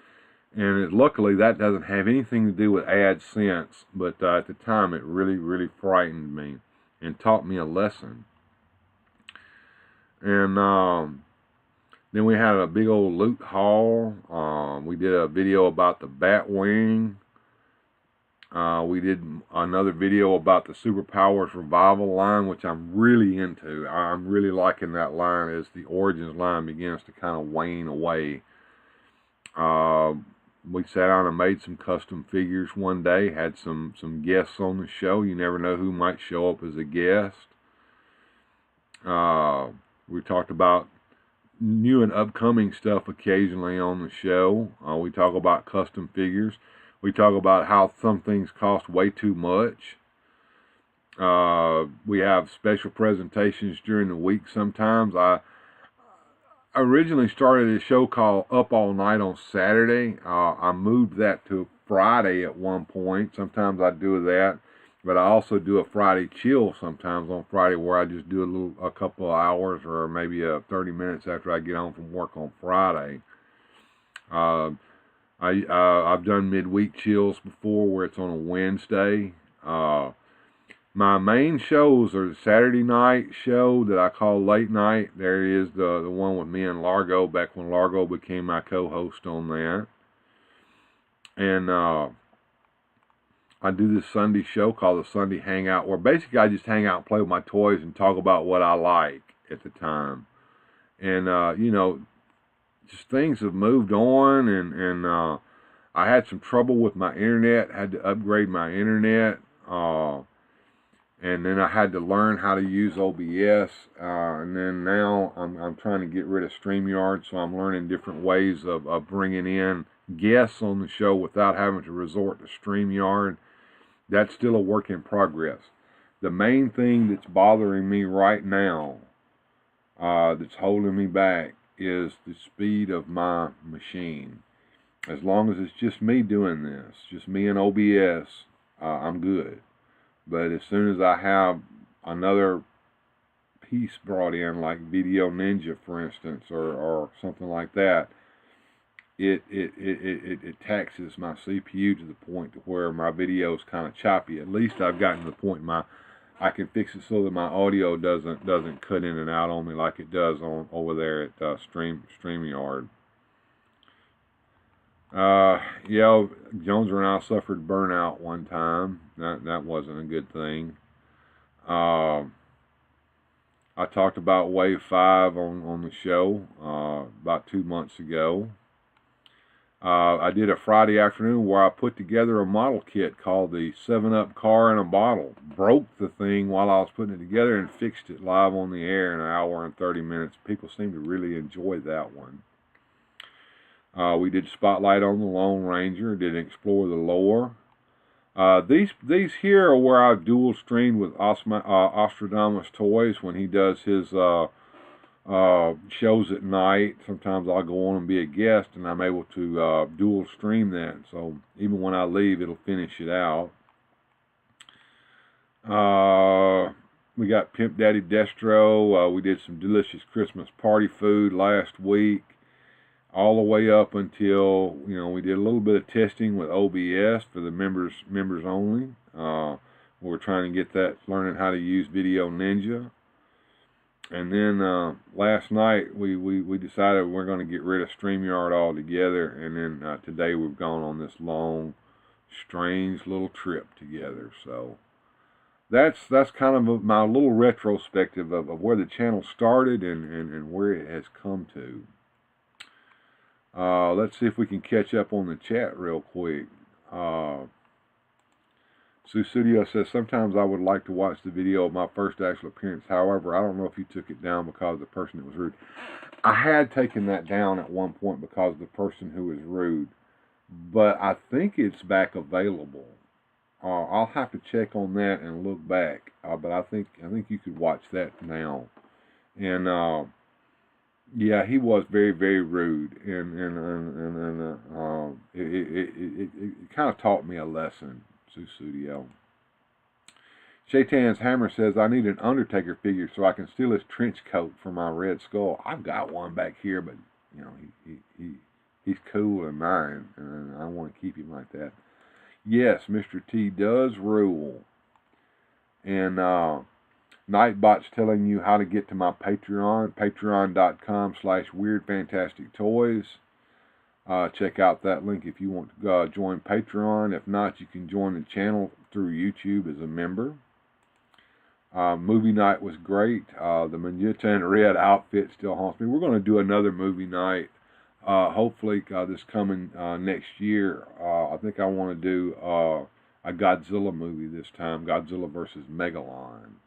And luckily, that doesn't have anything to do with AdSense, but at the time, it really, really frightened me and taught me a lesson. And then we had a big old loot haul. We did a video about the Batwing. We did another video about the Superpowers Revival line, which I'm really into. I'm really liking that line as the Origins line begins to kind of wane away. We sat down and made some custom figures one day, had some guests on the show. You never know who might show up as a guest. We talked about new and upcoming stuff occasionally on the show. We talk about custom figures. We talk about how some things cost way too much. We have special presentations during the week sometimes. I originally started a show called Up All Night on Saturday. I moved that to Friday at one point. Sometimes I do that, but I also do a Friday chill sometimes on Friday, where I just do a couple of hours or maybe 30 minutes after I get home from work on Friday. I've done midweek chills before where it's on a Wednesday. My main shows are the Saturday night show that I call Late Night. There is the one with me and Largo, back when Largo became my co-host on that. And I do this Sunday show called the Sunday Hangout, where basically I just hang out and play with my toys and talk about what I like at the time. And, you know, just things have moved on, and I had some trouble with my internet, had to upgrade my internet. and then I had to learn how to use OBS, and then now I'm trying to get rid of StreamYard, so I'm learning different ways of bringing in guests on the show without having to resort to StreamYard. That's still a work in progress. The main thing that's bothering me right now, that's holding me back, is the speed of my machine. As long as it's just me doing this, just me and OBS, I'm good. But as soon as I have another piece brought in, like Video Ninja, for instance, or something like that, it taxes my CPU to the point to where my video is kind of choppy. At least I've gotten to the point I can fix it so that my audio doesn't cut in and out on me like it does over there at StreamYard. Yeah, Jones and I suffered burnout one time. That wasn't a good thing. I talked about Wave 5 on the show about 2 months ago. I did a Friday afternoon where I put together a model kit called the 7-Up Car in a Bottle. Broke the thing while I was putting it together and fixed it live on the air in an hour and 30 minutes. People seem to really enjoy that one. We did Spotlight on the Lone Ranger, did Explore the Lore. These here are where I've dual streamed with Ostradamus Toys when he does his shows at night. Sometimes I'll go on and be a guest, and I'm able to dual stream that. So even when I leave, it'll finish it out. We got Pimp Daddy Destro. We did some delicious Christmas party food last week, all the way up until, we did a little bit of testing with OBS for the members only. We're trying to get that, learning how to use Video Ninja. And then last night we decided we're going to get rid of StreamYard altogether. And then today we've gone on this long, strange little trip together. So that's kind of my little retrospective of where the channel started and where it has come to. Let's see if we can catch up on the chat real quick. Sue Studio says, sometimes I would like to watch the video of my first actual appearance. However, I don't know if you took it down because of the person that was rude. I had taken that down at one point because of the person who was rude. But I think it's back available. I'll have to check on that and look back. But I think you could watch that now. And yeah, he was very, very rude, and it kind of taught me a lesson. Sue Studio. Shaitan's Hammer says, I need an Undertaker figure so I can steal his trench coat for my Red Skull. I've got one back here, but he's cooler than mine, and I want to keep him like that. Yes, Mr. T does rule. And Nightbot's telling you how to get to my Patreon, patreon.com/weirdfantastictoys. Check out that link if you want to join Patreon. If not, you can join the channel through YouTube as a member. Movie night was great. The Magenta and Red outfit still haunts me. We're going to do another movie night, hopefully this coming next year. I think I want to do a Godzilla movie this time, Godzilla versus Megalon.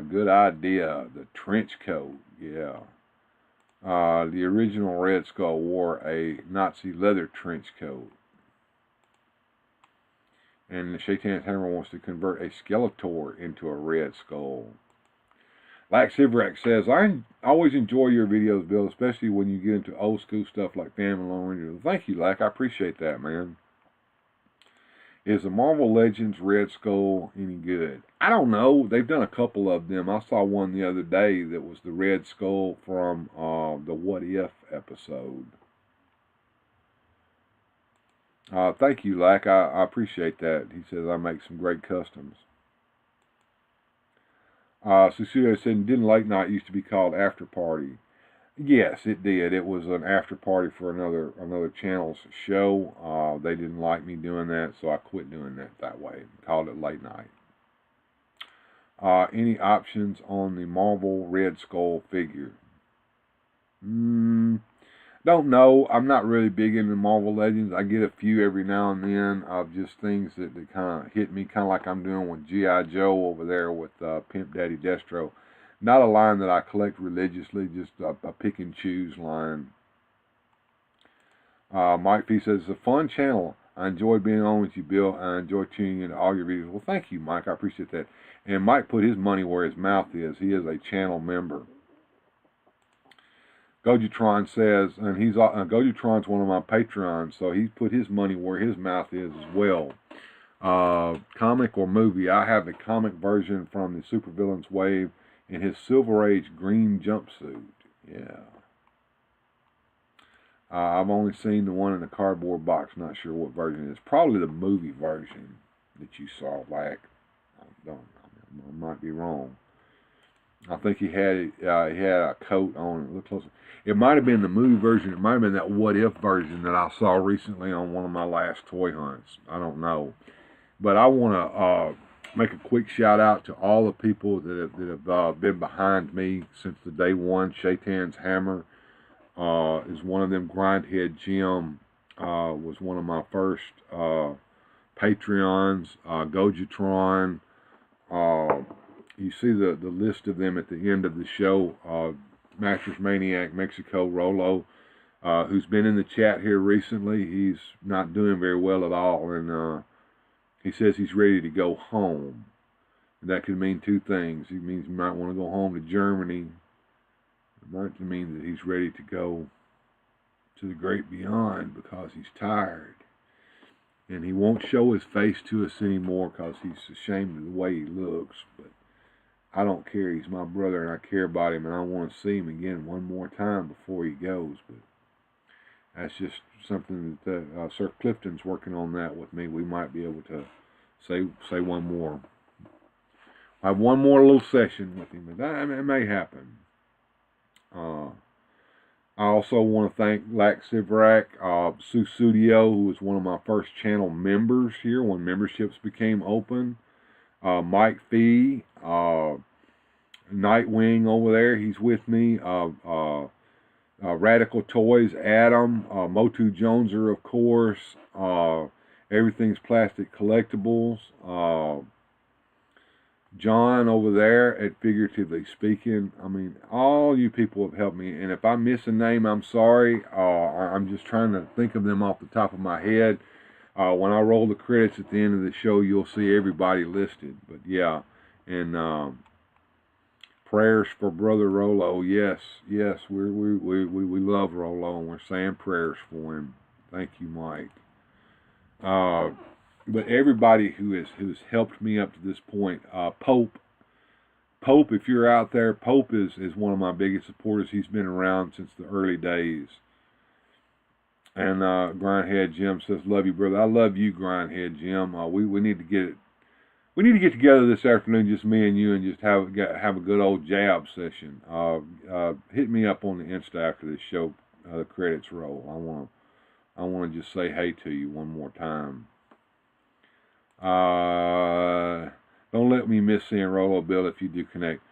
Good idea. The trench coat, yeah. The original Red Skull wore a Nazi leather trench coat. And the Shaitan's Hammer wants to convert a Skeletor into a Red Skull. Lax Sivrak says, I always enjoy your videos, Bill, especially when you get into old school stuff like Family Lone Ranger. Thank you, Lack. I appreciate that, man. Is the Marvel Legends Red Skull any good? I don't know. They've done a couple of them. I saw one the other day that was the Red Skull from the What If episode. Thank you, Lack. I appreciate that. He says I make some great customs. Susuyo said, didn't Late Night used to be called After Party? Yes, it did. It was an after party for another channel's show. They didn't like me doing that, so I quit doing that way. Called it Late Night. Any options on the Marvel Red Skull figure? Don't know. I'm not really big into Marvel Legends. I get a few every now and then of just things that kind of hit me, kind of like I'm doing with G.I. Joe over there with Pimp Daddy Destro. Not a line that I collect religiously, just a pick and choose line. Mike P says, it's a fun channel. I enjoy being on with you, Bill. I enjoy tuning into all your videos. Well, thank you, Mike. I appreciate that. And Mike put his money where his mouth is. He is a channel member. Gojutron says, and Gojutron's one of my Patreons, so he's put his money where his mouth is as well. Comic or movie? I have the comic version from the Supervillains Wave in his Silver Age green jumpsuit. Yeah. I've only seen the one in the cardboard box. Not sure what version it is. Probably the movie version that you saw back. I might be wrong. I think he had a coat on it. Look closer. It might have been the movie version. It might have been that What If version that I saw recently on one of my last toy hunts. I don't know. But I want to make a quick shout out to all the people that have been behind me since the day one. Shaitan's Hammer is one of them. Grindhead Jim was one of my first Patreons. Gojutron. You see the list of them at the end of the show. Masters Maniac, Mexico, Rolo, who's been in the chat here recently. He's not doing very well at all, and he says he's ready to go home. And that could mean two things. It means he might want to go home to Germany. It might mean that he's ready to go to the great beyond because he's tired. And he won't show his face to us anymore because he's ashamed of the way he looks. But I don't care. He's my brother, and I care about him, and I want to see him again one more time before he goes. But that's just something that Sir Clifton's working on that with me. We might be able to say one more. I have one more little session with him, but that it may happen. I also want to thank Lack Sivrak, Sue Studio, who was one of my first channel members here when memberships became open. Mike Fee, Nightwing over there, he's with me. Radical Toys, Adam, Motu Joneser, of course. Everything's Plastic Collectibles. John over there at Figuratively Speaking. I mean, all you people have helped me. And if I miss a name, I'm sorry. I'm just trying to think of them off the top of my head. When I roll the credits at the end of the show, you'll see everybody listed. But yeah, and prayers for Brother Rolo. Yes, we love Rolo, and we're saying prayers for him. Thank you, Mike. But everybody who's helped me up to this point, Pope, if you're out there, Pope is one of my biggest supporters. He's been around since the early days. And Grindhead Jim says, "Love you, brother." I love you, Grindhead Jim. We need to get it. We need to get together this afternoon, just me and you, and just have a good old jab session. Hit me up on the Insta after this show. The credits roll. I want to just say hey to you one more time. Don't let me miss seeing Rolo, Bill, if you do connect.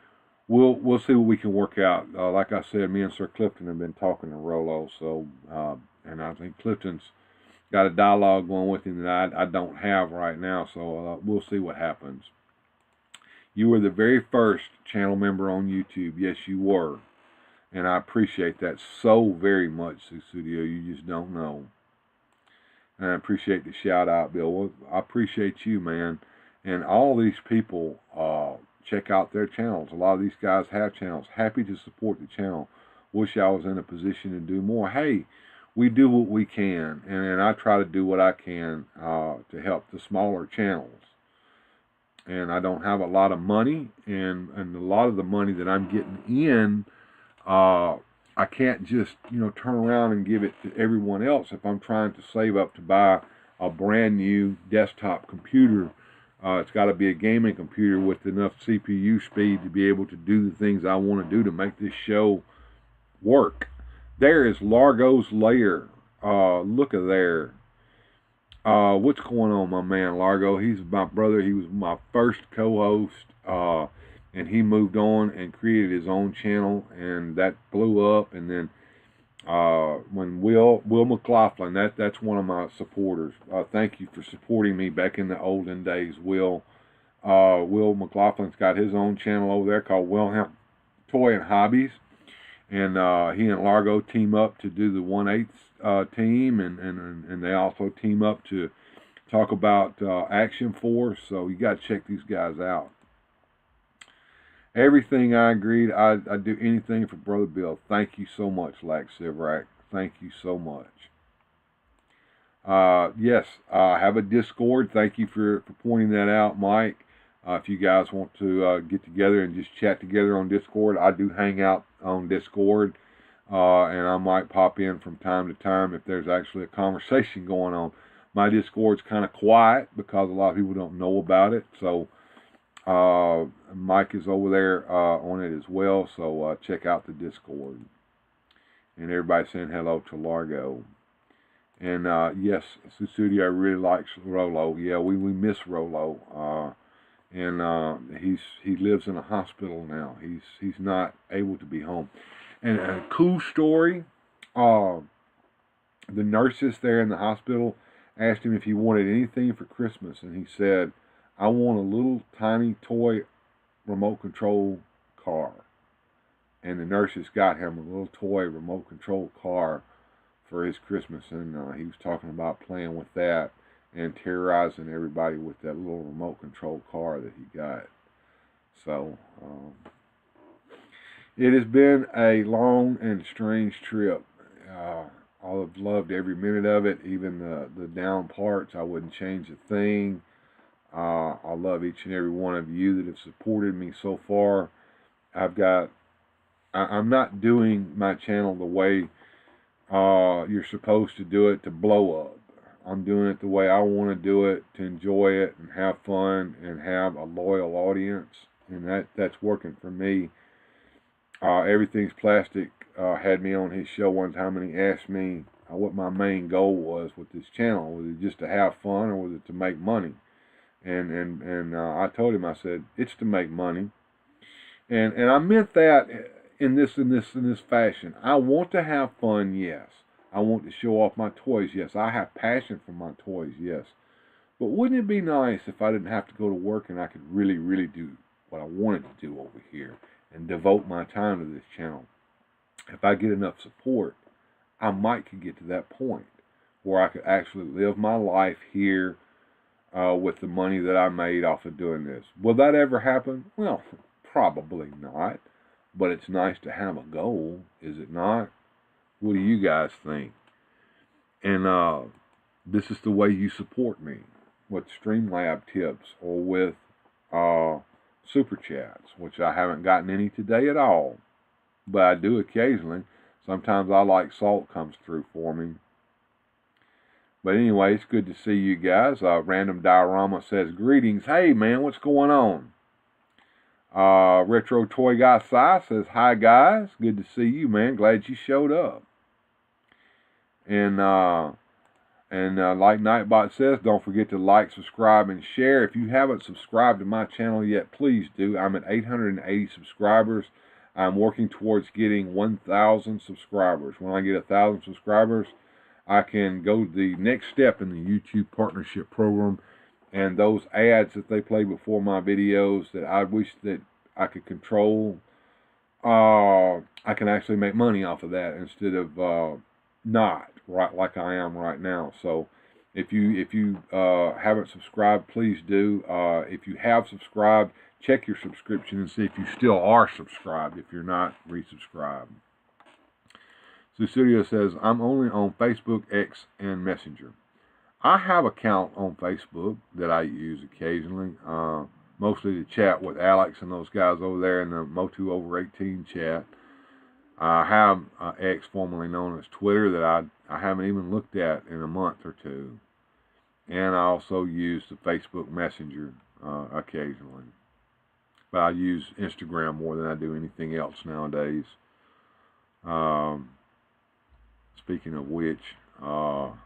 We'll see what we can work out. Like I said, me and Sir Clifton have been talking to Rolo, so and I think Clifton's got a dialogue going with him that I don't have right now, so we'll see what happens. You were the very first channel member on YouTube. Yes, you were. And I appreciate that so very much, Studio. You just don't know. And I appreciate the shout out, Bill. Well, I appreciate you, man. And all these people check out their channels. A lot of these guys have channels. Happy to support the channel. Wish I was in a position to do more. Hey, we do what we can, and I try to do what I can to help the smaller channels. And I don't have a lot of money, and a lot of the money that I'm getting in, I can't just turn around and give it to everyone else. If I'm trying to save up to buy a brand new desktop computer, it's got to be a gaming computer with enough CPU speed to be able to do the things I want to do to make this show work. There is Largo's Lair. Look at there. What's going on, my man Largo? He's my brother. He was my first co-host, and he moved on and created his own channel, and that blew up. And then When Will McLaughlin, that's one of my supporters. Thank you for supporting me back in the olden days, Will. Will McLaughlin's got his own channel over there called Wilhelm Toy and Hobbies, and he and Largo team up to do the 1/8 team, and they also team up to talk about Action Force. So you got to check these guys out. Everything I agreed, I'd do anything for Brother Bill. Thank you so much, Lax Sivrak. Thank you so much. Yes, I have a Discord. Thank you for pointing that out, Mike. If you guys want to get together and just chat together on Discord, I do hang out on Discord. And I might pop in from time to time if there's actually a conversation going on. My Discord's kind of quiet because a lot of people don't know about it. So Mike is over there on it as well, so check out the Discord. And everybody saying hello to Largo. And yes, Studio really likes Rolo. Yeah, we miss Rolo. And he lives in a hospital now. He's not able to be home. And a cool story, the nurses there in the hospital asked him if he wanted anything for Christmas, and he said, I want a little tiny toy remote control car. And the nurses got him a little toy remote control car for his Christmas, and he was talking about playing with that and terrorizing everybody with that little remote control car that he got. So it has been a long and strange trip. I've loved every minute of it, even the down parts. I wouldn't change a thing. I love each and every one of you that have supported me so far. I'm not doing my channel the way you're supposed to do it to blow up. I'm doing it the way I want to do it, to enjoy it and have fun and have a loyal audience, and that's working for me. Everything's Plastic had me on his show one time, and he asked me what my main goal was with this channel. Was it just to have fun, or was it to make money? And I told him, I said, it's to make money. And I meant that in this fashion. I want to have fun, yes. I want to show off my toys, yes. I have passion for my toys, yes. But wouldn't it be nice if I didn't have to go to work and I could really, really do what I wanted to do over here and devote my time to this channel? If I get enough support, I might could get to that point where I could actually live my life here with the money that I made off of doing this. Will that ever happen? Well, probably not. But it's nice to have a goal, is it not? What do you guys think? And this is the way you support me, with Streamlabs tips or with Superchats, which I haven't gotten any today at all, but I do occasionally. Sometimes I like salt comes through for me. But anyway, it's good to see you guys. Random Diorama says, greetings. Hey, man, what's going on? Retro Toy Guy Sai says, hi, guys. Good to see you, man. Glad you showed up. And like Nightbot says, don't forget to like, subscribe, and share. If you haven't subscribed to my channel yet, please do. I'm at 880 subscribers. I'm working towards getting 1,000 subscribers. When I get 1,000 subscribers, I can go the next step in the YouTube partnership program, and those ads that they play before my videos that I wish that I could control, I can actually make money off of that instead of not right like I am right now. So if you haven't subscribed, please do. If you have subscribed, check your subscription and see if you still are subscribed if you're not resubscribed. Studio says, I'm only on Facebook, X, and Messenger. I have an account on Facebook that I use occasionally, mostly to chat with Alex and those guys over there in the Motu Over 18 chat. I have X, formerly known as Twitter, that I haven't even looked at in a month or two. And I also use the Facebook Messenger occasionally. But I use Instagram more than I do anything else nowadays. Speaking of which, let's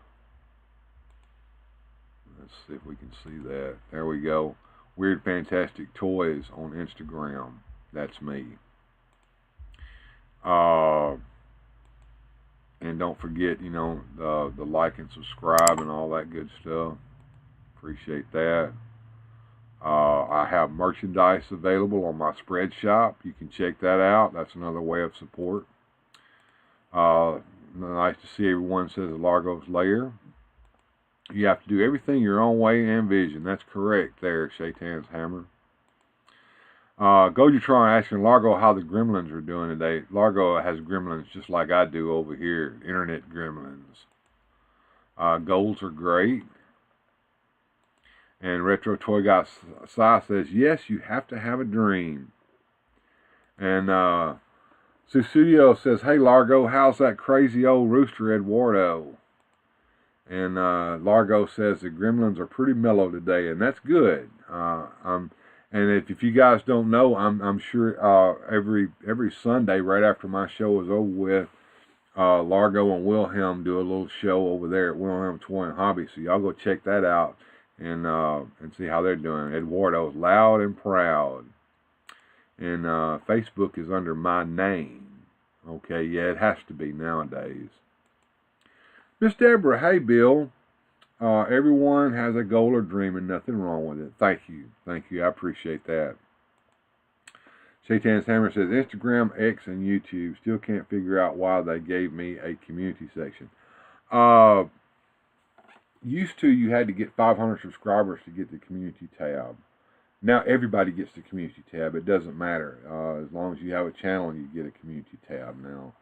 see if we can see that. There we go. Weird Fantastic Toys on Instagram. That's me. And don't forget, you know, the like and subscribe and all that good stuff. Appreciate that. I have merchandise available on my spread shop. You can check that out. That's another way of support. Nice to see everyone says Largo's Lair. You have to do everything your own way and vision. That's correct there, Shaitan's Hammer. Gojatron asking Largo how the gremlins are doing today. Largo has gremlins just like I do over here. Internet gremlins. Goals are great. And Retro Toy Guy Sai says, yes, you have to have a dream. And Susudio says, hey Largo, how's that crazy old rooster Eduardo? And Largo says the gremlins are pretty mellow today, and that's good. And if you guys don't know, I'm sure every Sunday right after my show is over with, Largo and Wilhelm do a little show over there at Wilhelm Toy and Hobby. So y'all go check that out and see how they're doing. Eduardo's loud and proud. And Facebook is under my name. Okay, yeah, it has to be nowadays. Miss Deborah, hey Bill. Everyone has a goal or dream and nothing wrong with it. Thank you. Thank you. I appreciate that. Shaitan's Hammer says, Instagram, X, and YouTube still can't figure out why they gave me a community section. Used to, you had to get 500 subscribers to get the community tab. Now everybody gets the community tab. It doesn't matter. As long as you have a channel, you get a community tab now.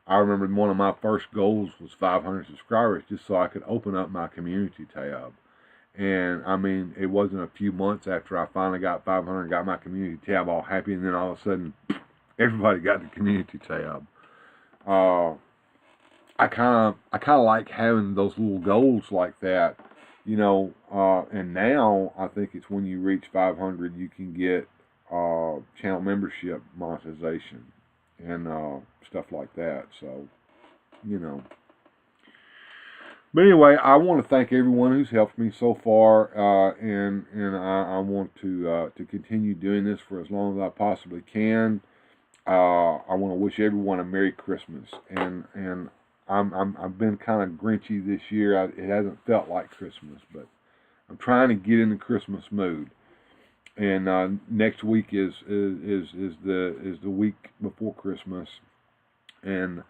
I remember one of my first goals was 500 subscribers just so I could open up my community tab. And, I mean, it wasn't a few months after I finally got 500 and got my community tab all happy, and then all of a sudden, everybody got the community tab. I kind of like having those little goals like that, you know, and now I think it's when you reach 500 you can get channel membership monetization and stuff like that. So, you know. But anyway, I want to thank everyone who's helped me so far, and I want to continue doing this for as long as I possibly can. I want to wish everyone a Merry Christmas, and I've been kind of grinchy this year. It hasn't felt like Christmas, but I'm trying to get in the Christmas mood. And next week is the week before Christmas, and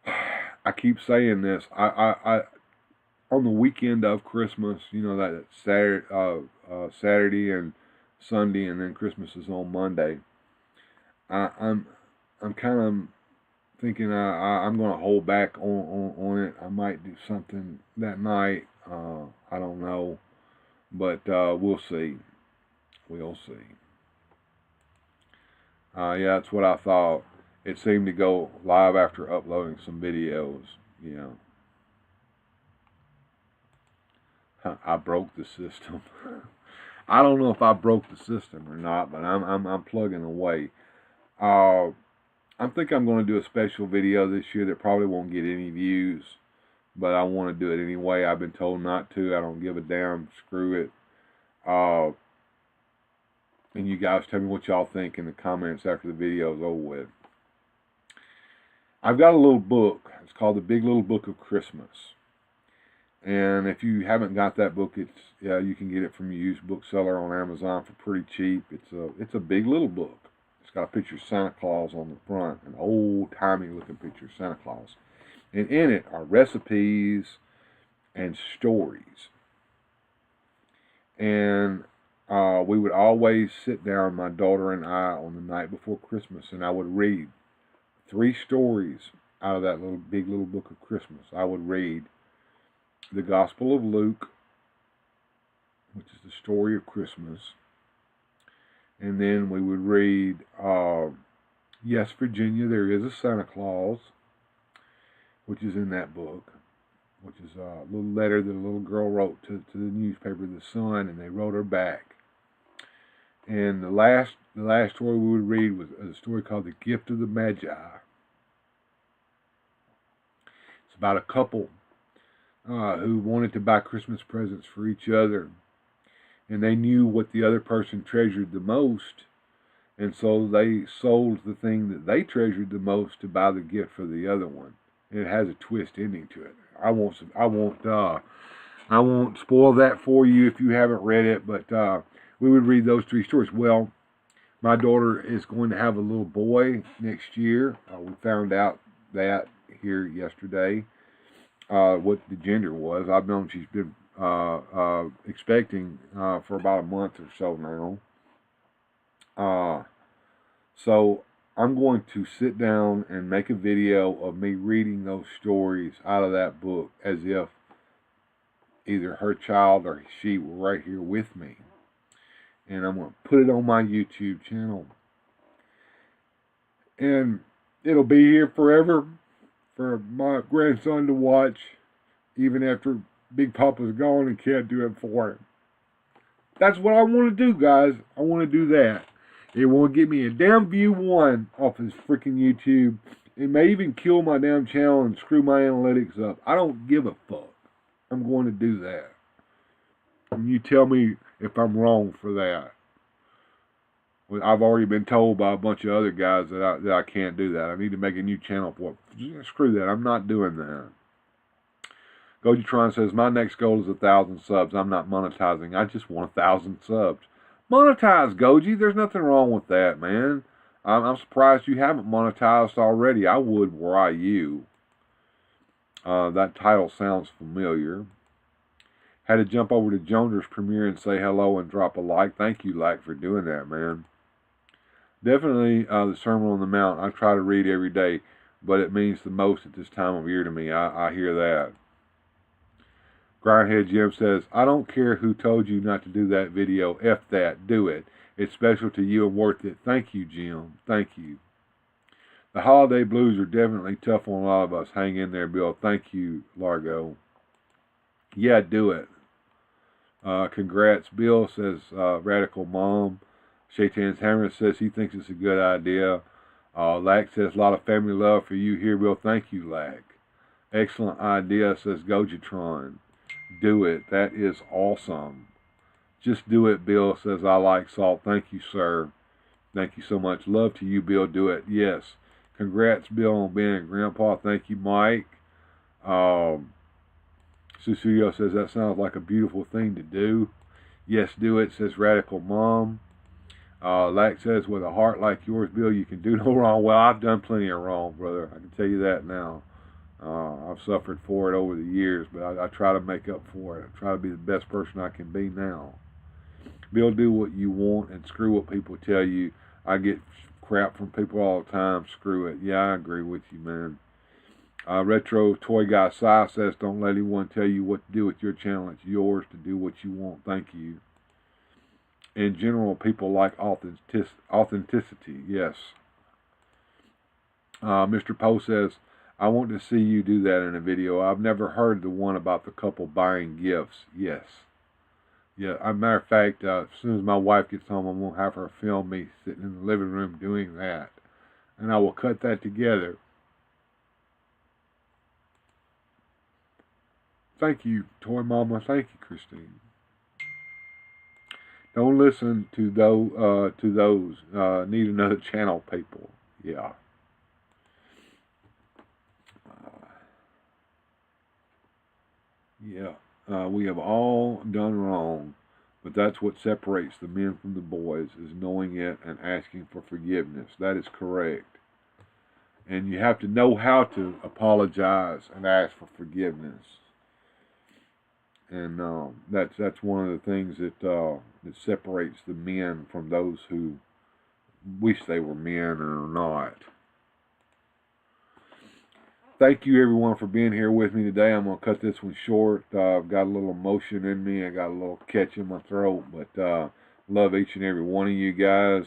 I keep saying this. I on the weekend of Christmas, you know, that Saturday and Sunday, and then Christmas is on Monday. I'm kind of thinking I'm going to hold back on it. I might do something that night. I don't know, but we'll see. We'll see. Yeah, that's what I thought. It seemed to go live after uploading some videos. You know, I broke the system. I don't know if I broke the system or not, but I'm plugging away. I think I'm going to do a special video this year that probably won't get any views, but I want to do it anyway. I've been told not to. I don't give a damn. Screw it. And you guys tell me what y'all think in the comments after the video is over with. I've got a little book. It's called The Big Little Book of Christmas. And if you haven't got that book, you can get it from a used bookseller on Amazon for pretty cheap. It's a big little book. It's got a picture of Santa Claus on the front, an old-timey looking picture of Santa Claus. And in it are recipes and stories. And we would always sit down, my daughter and I, on the night before Christmas, and I would read 3 stories out of that big little book of Christmas. I would read the Gospel of Luke, which is the story of Christmas. And then we would read, Yes, Virginia, There is a Santa Claus, which is in that book, which is a little letter that a little girl wrote to the newspaper, The Sun, and they wrote her back. And the last story we would read was a story called The Gift of the Magi. It's about a couple who wanted to buy Christmas presents for each other, and they knew what the other person treasured the most, and so they sold the thing that they treasured the most to buy the gift for the other one. and it has a twist ending to it. I won't spoil that for you if you haven't read it, but we would read those 3 stories. Well, my daughter is going to have a little boy next year. We found out that here yesterday, what the gender was. I've known she's been expecting for about a month or so now. So I'm going to sit down and make a video of me reading those stories out of that book as if either her child or she were right here with me. And I'm going to put it on my YouTube channel. And it'll be here forever for my grandson to watch, even after Big Papa's gone and can't do it for him. That's what I want to do, guys. I want to do that. It won't get me a damn view one off his freaking YouTube. It may even kill my damn channel and screw my analytics up. I don't give a fuck. I'm going to do that. And you tell me if I'm wrong for that. Well, I've already been told by a bunch of other guys that I can't do that. I need to make a new channel for it. Screw that. I'm not doing that. Gojitron says, my next goal is 1,000 subs. I'm not monetizing. I just want 1,000 subs. Monetize, Goji. There's nothing wrong with that, man. I'm surprised you haven't monetized already. I would were I you. That title sounds familiar. Had to jump over to Joner's premiere and say hello and drop a like. Thank you, like, for doing that, man. Definitely the Sermon on the Mount. I try to read every day, but it means the most at this time of year to me. I hear that. Grindhead Jim says, I don't care who told you not to do that video. F that. Do it. It's special to you and worth it. Thank you, Jim. Thank you. The holiday blues are definitely tough on a lot of us. Hang in there, Bill. Thank you, Largo. Yeah, do it. Congrats, Bill, says Radical Mom. Shaitan's Hammer says he thinks it's a good idea. Lack says a lot of family love for you here, Bill. Thank you, Lack. Excellent idea, says Gojitron. Do it. That is awesome. Just do it, Bill, says I like salt. Thank you, sir. Thank you so much. Love to you, Bill. Do it. Yes. Congrats, Bill, on being a grandpa. Thank you, Mike. Susuyo says that sounds like a beautiful thing to do. Yes, do it, says Radical Mom. Lack says, with a heart like yours, Bill, you can do no wrong. Well, I've done plenty of wrong, brother. I can tell you that now. I've suffered for it over the years, but I try to make up for it. I try to be the best person I can be now. Bill, do what you want and screw what people tell you. I get crap from people all the time. Screw it. Yeah, I agree with you, man. Retro Toy Guy Sai says, don't let anyone tell you what to do with your channel. It's yours to do what you want. Thank you. In general, people like authenticity. Yes. Mr. Poe says, I want to see you do that in a video. I've never heard the one about the couple buying gifts. Yes. Yeah, as a matter of fact, as soon as my wife gets home, I'm going to have her film me sitting in the living room doing that. And I will cut that together. Thank you, Toy Mama. Thank you, Christine. Don't listen to those need another channel people. Yeah. We have all done wrong, but that's what separates the men from the boys, is knowing it and asking for forgiveness. That is correct. And you have to know how to apologize and ask for forgiveness. And that's one of the things that separates the men from those who wish they were men or not. Thank you, everyone, for being here with me today. I'm going to cut this one short. I've got a little emotion in me. I got a little catch in my throat. But love each and every one of you guys.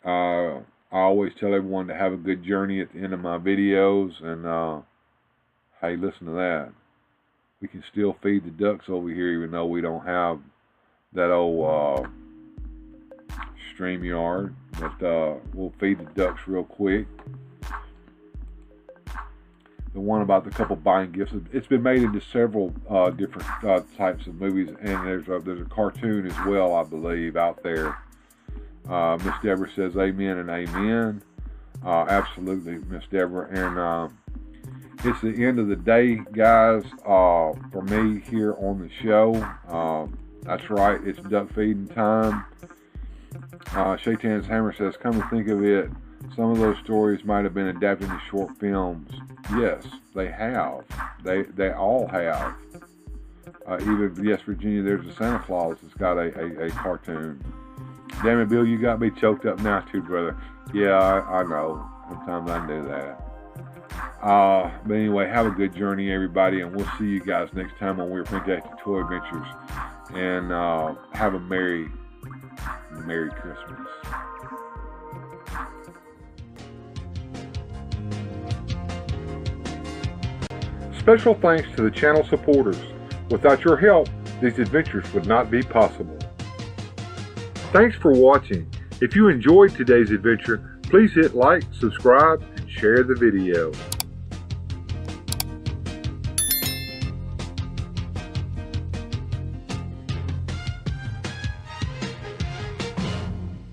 I always tell everyone to have a good journey at the end of my videos. And, hey, listen to that. We can still feed the ducks over here, even though we don't have that old StreamYard. But we'll feed the ducks real quick. The one about the couple buying gifts. It's been made into several different types of movies, and there's a cartoon as well, I believe, out there. Miss Deborah says amen and amen. Absolutely, Miss Deborah. And It's the end of the day, guys, for me here on the show. That's right, it's duck feeding time. Shaitan's Hammer says, come to think of it, some of those stories might have been adapted into short films. Yes, they have. They all have. Even, yes, Virginia, there's a Santa Claus that's got a cartoon. Damn it, Bill, you got me choked up now too, brother. Yeah, I know. Sometimes I do that. But anyway, have a good journey, everybody, and we'll see you guys next time on Weird Fantastic Toy Adventures. And have a Merry Christmas. Special thanks to the channel supporters. Without your help, these adventures would not be possible. Thanks for watching. If you enjoyed today's adventure, please hit like, subscribe, and share the video.